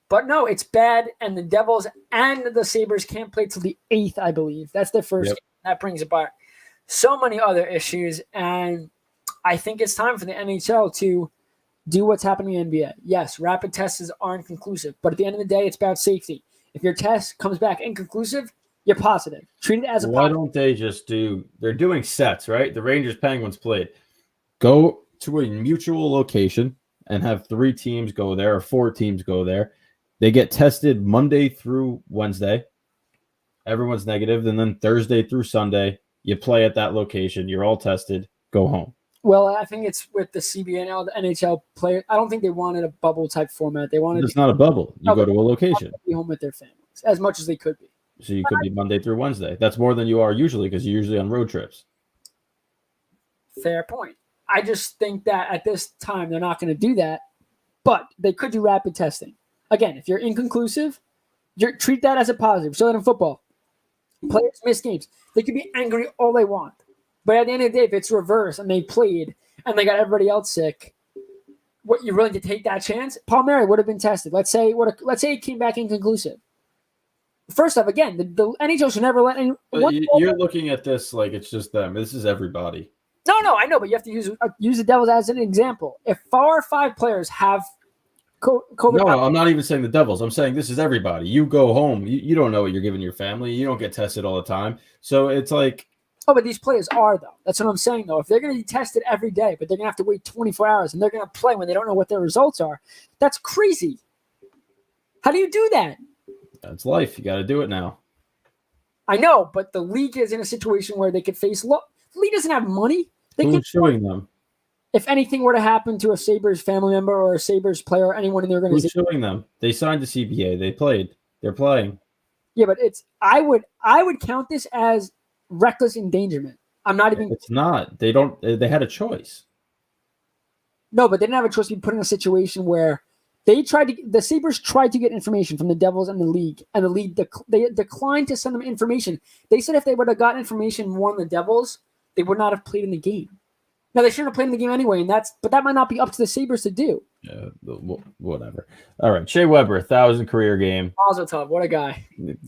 But no, it's bad, and the Devils and the Sabres can't play till the 8th, I believe. That's their first game. That brings about so many other issues, and I think it's time for the NHL to do what's happening in the NBA. Yes, rapid tests aren't conclusive, but at the end of the day, it's about safety. If your test comes back inconclusive, you're positive. Treat it as a Why don't they just they're doing sets, right? The Rangers Penguins played. Go to a mutual location and have 3 teams go there or 4 teams go there. They get tested Monday through Wednesday. Everyone's negative. And then Thursday through Sunday, you play at that location. You're all tested. Go home. Well, I think it's with the CBNL, the NHL player. I don't think they wanted a bubble type format. They wanted. It's not a bubble. You go to a location. Be home with their families as much as they could be. So you could be Monday through Wednesday. That's more than you are usually because you're usually on road trips. Fair point. I just think that at this time they're not going to do that, but they could do rapid testing. Again, if you're inconclusive, treat that as a positive. So that in football, players miss games. They could be angry all they want. But at the end of the day, if it's reverse and they played and they got everybody else sick, what you're willing to take that chance? Paul Mary would have been tested. Let's say he came back inconclusive. First off, again, the NHL should never let any. You're looking at this like it's just them. This is everybody. No, I know, but you have to use the Devils as an example. If 4 or 5 players have COVID, no, I'm not even saying the Devils. I'm saying this is everybody. You go home, you don't know what you're giving your family. You don't get tested all the time, so it's like. Oh, but these players are though. That's what I'm saying though. If they're going to be tested every day, but they're going to have to wait 24 hours, and they're going to play when they don't know what their results are, that's crazy. How do you do that? That's life. You got to do it now. I know, but the league is in a situation where they could face. The league doesn't have money. Who's suing them? If anything were to happen to a Sabres family member or a Sabres player, or anyone in the organization, who's suing them? They signed the CBA. They played. They're playing. Yeah, but it's. I would count this as reckless endangerment. I'm not even. It's not. They don't. They had a choice. No, but they didn't have a choice to be put in a situation where. The Sabres tried to get information from the Devils and the league, and the league they declined to send them information. They said if they would have gotten information more on the Devils, they would not have played in the game. Now they shouldn't have played in the game anyway, but that might not be up to the Sabres to do. Yeah, whatever. All right, Shea Weber, 1,000 career game. Mazel tov, what a guy!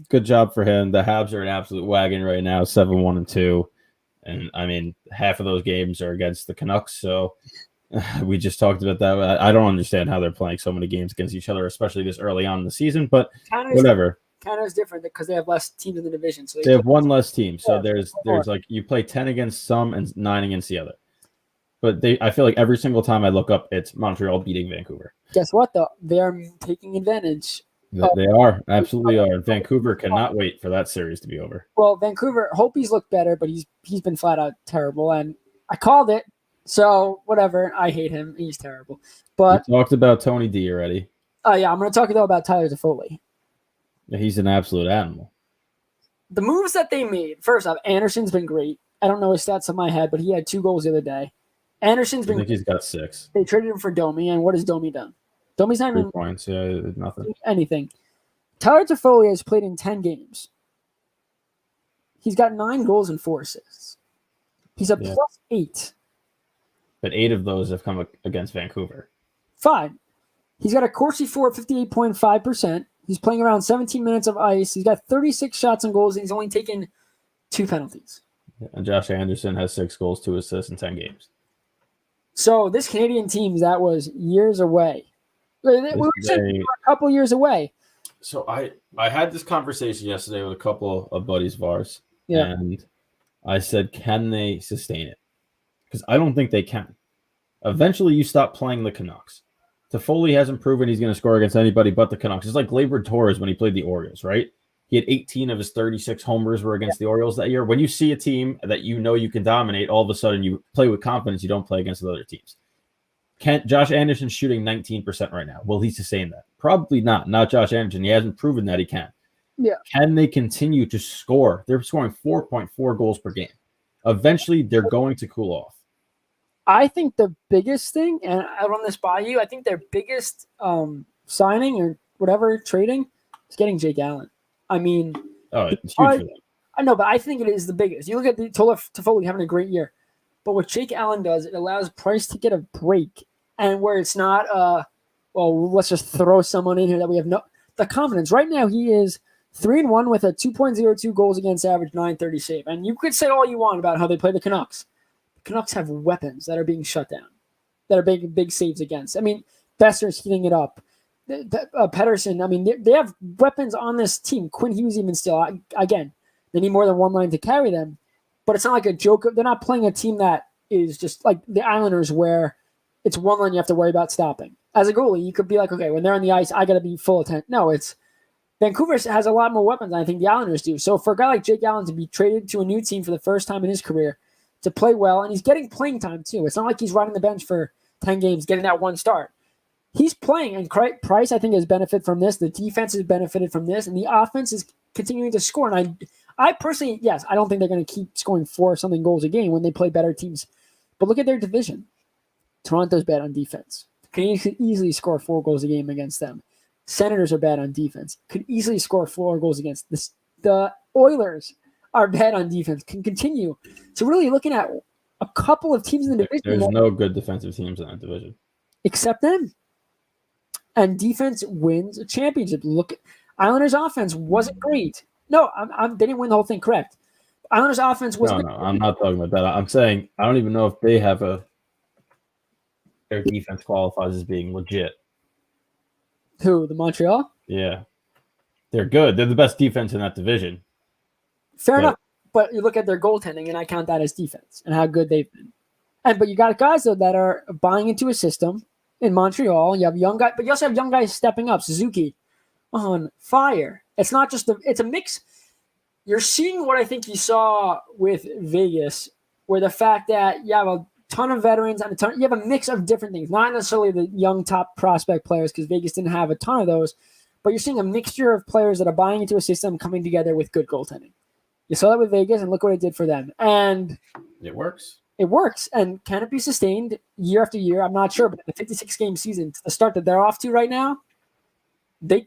Good job for him. The Habs are an absolute wagon right now, 7-1-2, and I mean half of those games are against the Canucks, so. We just talked about that. I don't understand how they're playing so many games against each other, especially this early on in the season, but whatever. Canada's different because they have less teams in the division. So they have one less team. So there's like you play 10 against some and 9 against the other. But I feel like every single time I look up, it's Montreal beating Vancouver. Guess what, though? They're taking advantage. They are. Absolutely are. And Vancouver cannot wait for that series to be over. Well, Vancouver, hope he's looked better, but he's been flat out terrible. And I called it. So, whatever. I hate him. He's terrible. But we talked about Tony D already. Oh, yeah. I'm going to talk though about Tyler Toffoli. Yeah, he's an absolute animal. The moves that they made, first off, Anderson's been great. I don't know his stats on my head, but he had 2 goals the other day. Anderson's been. I think he's got 6. They traded him for Domi, and what has Domi done? Domi's not 3 points. Yeah, nothing. Anything. Tyler Toffoli has played in 10 games. He's got 9 goals and 4 assists. He's a +8. But 8 of those have come against Vancouver. Fine. He's got a Corsi for 58.5%. He's playing around 17 minutes of ice. He's got 36 shots and goals, and he's only taken 2 penalties. And Josh Anderson has 6 goals, 2 assists in 10 games. So this Canadian team, that was years away. We were saying a couple years away. So I had this conversation yesterday with a couple of buddies of ours. Yeah. And I said, can they sustain it? Because I don't think they can. Eventually, you stop playing the Canucks. Toffoli hasn't proven he's going to score against anybody but the Canucks. It's like Gleyber Torres when he played the Orioles, right? He had 18 of his 36 homers were against the Orioles that year. When you see a team that you know you can dominate, all of a sudden you play with confidence. You don't play against the other teams. Josh Anderson's shooting 19% right now. Will he sustain that? Probably not. Not Josh Anderson. He hasn't proven that he can. Yeah. Can they continue to score? They're scoring 4.4 goals per game. Eventually, they're going to cool off. I think the biggest thing, and I run this by you, I think their biggest signing or whatever trading is getting Jake Allen. I mean, it's huge for them. I know, but I think it is the biggest. You look at the Toffoli having a great year, but what Jake Allen does, it allows Price to get a break, and where it's not, let's just throw someone in here that we have the confidence. Right now, he is 3-1 with a 2.02 goals against average, 930 save, and you could say all you want about how they play the Canucks. Canucks have weapons that are being shut down, that are big saves against. I mean, Besser's heating it up. Pedersen, I mean, they have weapons on this team. Quinn Hughes even still. Again, they need more than one line to carry them, but it's not like a joke. They're not playing a team that is just like the Islanders where it's one line you have to worry about stopping. As a goalie, you could be like, okay, when they're on the ice, I got to be full attention. No, it's Vancouver has a lot more weapons than I think the Islanders do. So for a guy like Jake Allen to be traded to a new team for the first time in his career, to play well, and he's getting playing time too. It's not like he's riding the bench for 10 games, getting that one start. He's playing, and Price, I think, has benefited from this. The defense has benefited from this, and the offense is continuing to score. And I personally, yes, I don't think they're going to keep scoring 4-something goals a game when they play better teams. But look at their division. Toronto's bad on defense. Canadians could easily score 4 goals a game against them. Senators are bad on defense. Could easily score 4 goals against this. The Oilers are bad on defense, can continue. So really looking at a couple of teams in the division. There's no good defensive teams in that division. Except them. And defense wins a championship. Islanders offense wasn't great. No, they didn't win the whole thing, correct. Islanders offense wasn't No, I'm not talking about that. I'm saying I don't even know if they have their defense qualifies as being legit. Who, the Montreal? Yeah. They're good. They're the best defense in that division. Fair enough. But you look at their goaltending, and I count that as defense and how good they've been. But you got guys, though, that are buying into a system in Montreal. You have young guys, but you also have young guys stepping up. Suzuki on fire. It's not just it's a mix. You're seeing what I think you saw with Vegas, where the fact that you have a ton of veterans and you have a mix of different things, not necessarily the young top prospect players, because Vegas didn't have a ton of those, but you're seeing a mixture of players that are buying into a system coming together with good goaltending. You saw that with Vegas, and look what it did for them. And it works. It works. And can it be sustained year after year? I'm not sure, but the 56-game season, to the start that they're off to right now, they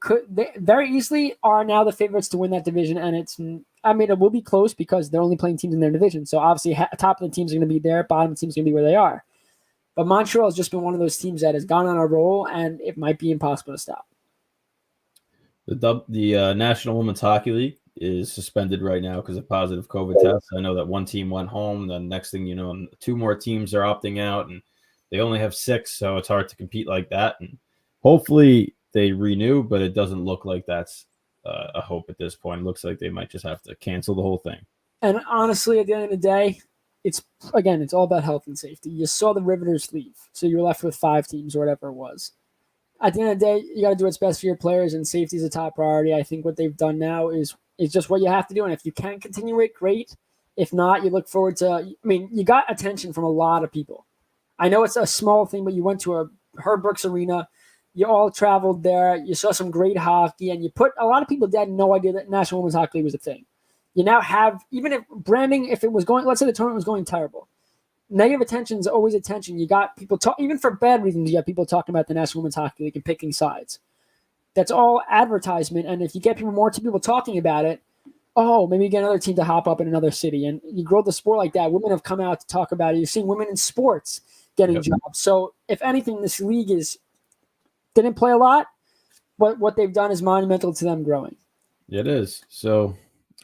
very easily are now the favorites to win that division. And it will be close because they're only playing teams in their division. So obviously, top of the teams are going to be there, bottom of the teams are going to be where they are. But Montreal has just been one of those teams that has gone on a roll, and it might be impossible to stop. The National Women's Hockey League is suspended right now because of positive COVID tests. I know that one team went home. The next thing you know, 2 more teams are opting out, and they only have 6, so it's hard to compete like that. And hopefully they renew, but it doesn't look like that's a hope at this point. It looks like they might just have to cancel the whole thing. And honestly, at the end of the day, it's all about health and safety. You saw the Riveters leave, so you're left with 5 teams or whatever it was. At the end of the day, you got to do what's best for your players, and safety is a top priority. I think what they've done now is just what you have to do. And if you can continue it, great. If not, you look forward to, you got attention from a lot of people. I know it's a small thing, but you went to a Herb Brooks Arena. You all traveled there. You saw some great hockey, and you put a lot of people that had no idea that National Women's Hockey League was a thing. You now have, even if branding, if it was going, let's say the tournament was going terrible, negative attention is always attention. You got people even for bad reasons, you have people talking about the National Women's Hockey League and picking sides. That's all advertisement. And if you get more people talking about it, maybe you get another team to hop up in another city, and you grow the sport like that. Women have come out to talk about it. You're seeing women in sports getting jobs. So if anything, this league didn't play a lot, but what they've done is monumental to them growing. It is. So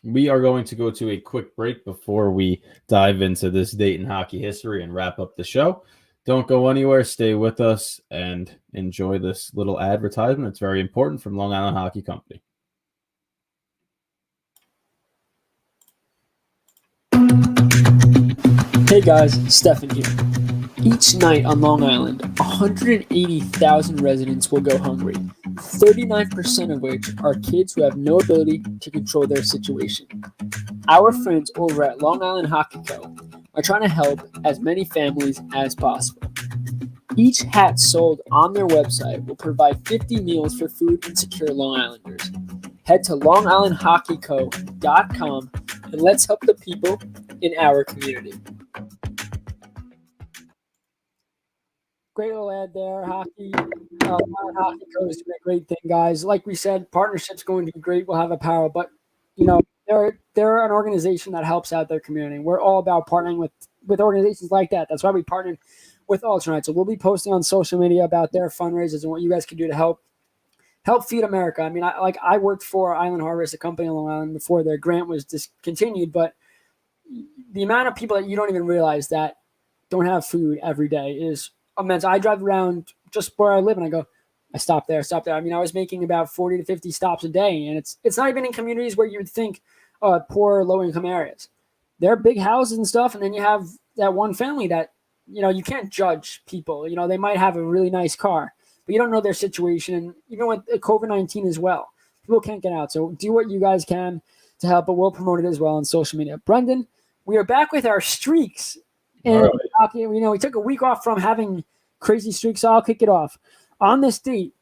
we are going to go to a quick break before we dive into this date in hockey history and wrap up the show. Don't go anywhere. Stay with us and enjoy this little advertisement. It's very important from Long Island Hockey Company. Hey guys, Stefan here. Each night on Long Island, 180,000 residents will go hungry, 39% of which are kids who have no ability to control their situation. Our friends over at Long Island Hockey Co. are trying to help as many families as possible. Each hat sold on their website will provide 50 meals for food insecure Long Islanders. Head to longislandhockeyco.com and let's help the people in our community. Great little ad there. Hockey Co is doing a great thing, guys. Like we said, partnership's going to be great. We'll have apparel, but they're an organization that helps out their community. We're all about partnering with organizations like that. That's why we partnered with Ultranite. So we'll be posting on social media about their fundraisers and what you guys can do to help feed America. I worked for Island Harvest, a company on Long Island, before their grant was discontinued, but the amount of people that you don't even realize that don't have food every day is immense. I drive around just where I live, and I go, I stop there. I was making about 40 to 50 stops a day, and it's not even in communities where you would think poor, low-income areas. They're big houses and stuff, and then you have that one family that, you can't judge people. They might have a really nice car, but you don't know their situation, and even with COVID-19 as well, people can't get out. So do what you guys can to help, but we'll promote it as well on social media. Brendan, we are back with our streaks. And hockey, we took a week off from having crazy streaks, so I'll kick it off. On this date,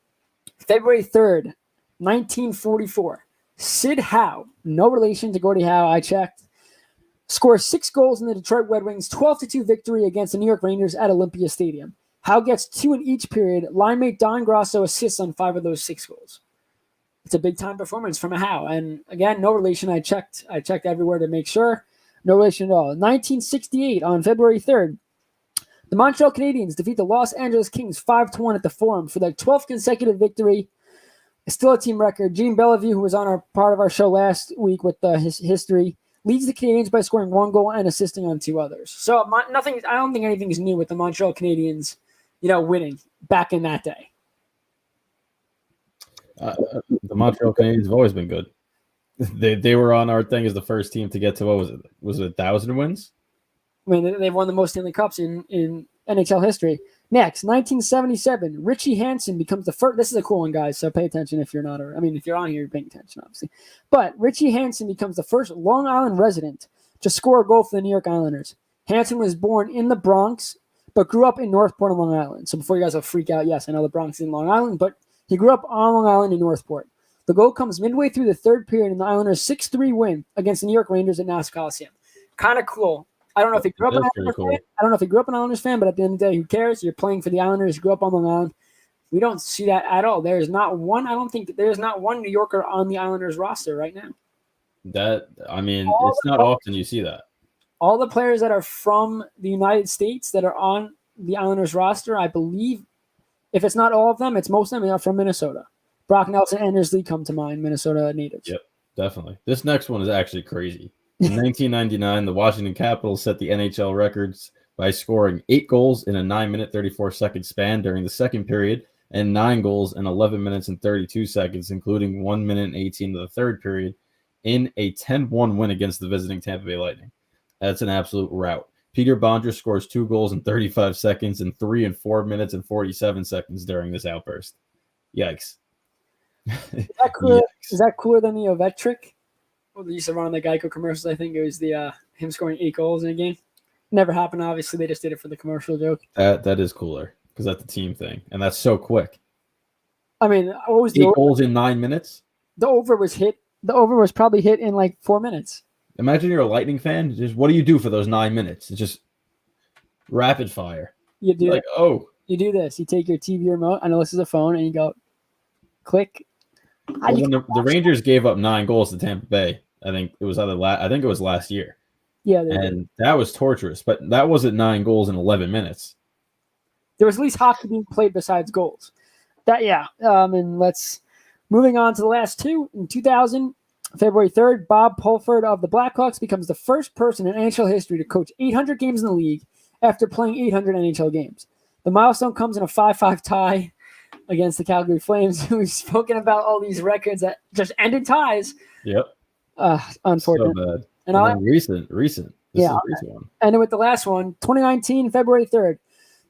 February 3rd, 1944, Sid Howe, no relation to Gordie Howe, I checked, scores 6 goals in the Detroit Red Wings' 12-2 victory against the New York Rangers at Olympia Stadium. Howe gets 2 in each period. Line mate Don Grosso assists on 5 of those 6 goals. It's a big-time performance from a Howe. And again, no relation. I checked everywhere to make sure. No relation at all. 1968, on February 3rd, the Montreal Canadiens defeat the Los Angeles Kings 5-1 at the Forum for their 12th consecutive victory. It's still a team record. Gene Bellevue, who was on our part of our show last week with his history, leads the Canadiens by scoring 1 goal and assisting on 2 others. So nothing. I don't think anything's new with the Montreal Canadiens, winning back in that day. The Montreal Canadiens have always been good. They were on our thing as the first team to get to, what was it? Was it 1,000 wins? I mean, they've won the most Stanley Cups in NHL history. Next, 1977, Richie Hansen becomes the first. This is a cool one, guys, so pay attention if you're not. If you're on here, you're paying attention, obviously. But Richie Hansen becomes the first Long Island resident to score a goal for the New York Islanders. Hansen was born in the Bronx, but grew up in Northport on Long Island. So before you guys will freak out, yes, I know the Bronx is in Long Island, but he grew up on Long Island in Northport. The goal comes midway through the third period in the Islanders' 6-3 win against the New York Rangers at Nassau Coliseum. Kind of cool. I don't know if he grew up an Islanders fan. I don't know if he grew up an Islanders fan, but at the end of the day, who cares? You're playing for the Islanders. You grew up on Long Island. We don't see that at all. There's not one. I don't think there's not one New Yorker on the Islanders roster right now. It's not often you see that. All the players that are from the United States that are on the Islanders roster, I believe, if it's not all of them, it's most of them are from Minnesota. Brock Nelson, Anders Lee come to mind, Minnesota natives. Yep, definitely. This next one is actually crazy. In 1999, the Washington Capitals set the NHL records by scoring 8 goals in a 9-minute, 34-second span during the second period and 9 goals in 11 minutes and 32 seconds, including 1 minute and 18 of the third period, in a 10-1 win against the visiting Tampa Bay Lightning. That's an absolute rout. Peter Bondra scores 2 goals in 35 seconds and 3 and 4 minutes and 47 seconds during this outburst. Yikes. Is that cooler? Is that cooler than the Ovechkin? Well, they used to run on the Geico commercials. I think it was the him scoring 8 goals in a game. Never happened. Obviously, they just did it for the commercial joke. That is cooler because that's a team thing, and that's so quick. I mean, what was 8 goals in 9 minutes? The over was hit. The over was probably hit in like 4 minutes. Imagine you're a Lightning fan. Just what do you do for those 9 minutes? It's just rapid fire. You do You do this. You take your TV remote. I know this is a phone, and you go, click. Well, when the Rangers gave up 9 goals to Tampa Bay, I think it was last year. Yeah, that was torturous. But that wasn't 9 goals in 11 minutes. There was at least hockey being played besides goals. And moving on to the last two. In 2000, February 3rd, Bob Pulford of the Blackhawks becomes the first person in NHL history to coach 800 games in the league after playing 800 NHL games. The milestone comes in a 5-5 tie against the Calgary Flames. We've spoken about all these records that just ended ties. Yep. Unfortunate. So bad. And recent. This is a recent one. And then with the last one, 2019, February 3rd,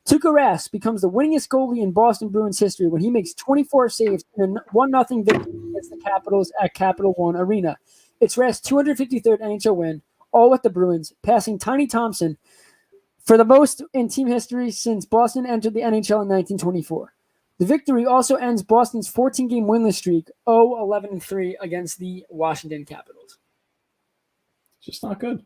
Tuukka Rask becomes the winningest goalie in Boston Bruins history when he makes 24 saves in a 1-0 victory against the Capitals at Capital One Arena. It's Rask's 253rd NHL win, all with the Bruins, passing Tiny Thompson for the most in team history since Boston entered the NHL in 1924. The victory also ends Boston's 14-game winless streak, 0-11-3 against the Washington Capitals. It's just not good.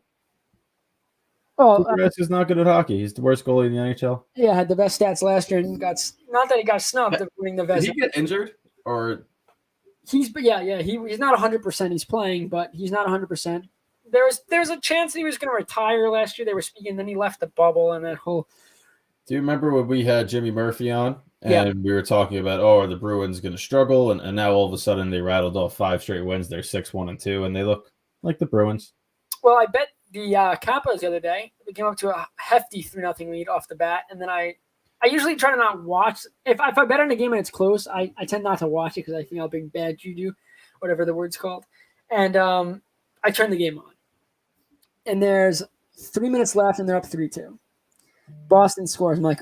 Oh, Rask is not good at hockey. He's the worst goalie in the NHL. Yeah, had the best stats last year, and not that he got snubbed of winning the best. Did he get injured or? He's not 100%. He's playing, but he's not 100%. There's a chance he was going to retire last year. They were speaking, then he left the bubble and that whole. Do you remember when we had Jimmy Murphy on and we were talking about, are the Bruins going to struggle? And now all of a sudden they rattled off 5 straight wins. They're 6-1-2, and they look like the Bruins. Well, I bet the Capos the other day, we came up to a hefty 3-0 lead off the bat, and then I usually try to not watch. If I bet on a game and it's close, I tend not to watch it because I think I'll bring bad juju, whatever the word's called. And I turn the game on. And there's 3 minutes left, and they're up 3-2. Boston scores. I'm like,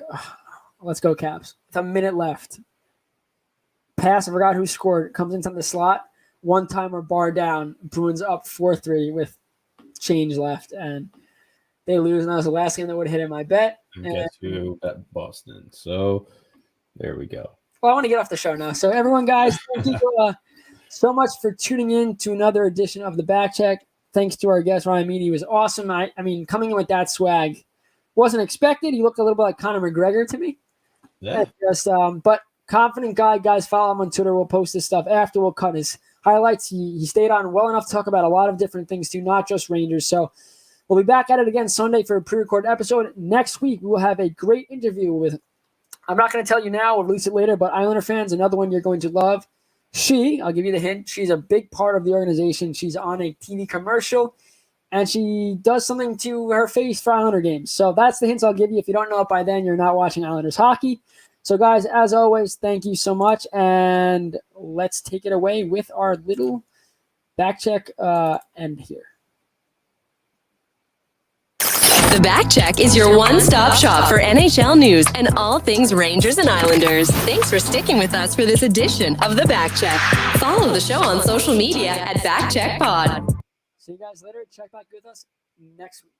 let's go Caps. It's a minute left. Pass, I forgot who scored. Comes into the slot. One-timer, bar down. Bruins up 4-3 with change left, and they lose. And that was the last game that would hit in my bet. Guess who bet Boston? So there we go. Well, I want to get off the show now. So everyone, guys, thank you so much for tuning in to another edition of the Backcheck. Thanks to our guest, Ryan Mead. He was awesome. I mean, coming in with that swag wasn't expected. He looked a little bit like Conor McGregor to me. Yeah. But confident guy, guys. Follow him on Twitter. We'll post this stuff after. We'll cut his highlights. He stayed on well enough to talk about a lot of different things too, not just Rangers. So we'll be back at it again Sunday for a pre-recorded episode. Next week, we will have a great interview with, I'm not going to tell you now, we'll release it later, but Islander fans, another one you're going to love. I'll give you the hint, she's a big part of the organization. She's on a TV commercial, and she does something to her face for Islander games. So that's the hints I'll give you. If you don't know it by then, you're not watching Islanders hockey. So, guys, as always, thank you so much, and let's take it away with our little backcheck end here. The Backcheck is your one-stop shop for NHL news and all things Rangers and Islanders. Thanks for sticking with us for this edition of The Backcheck. Follow the show on social media at Backcheck Pod. See you guys later. Check back with us next week.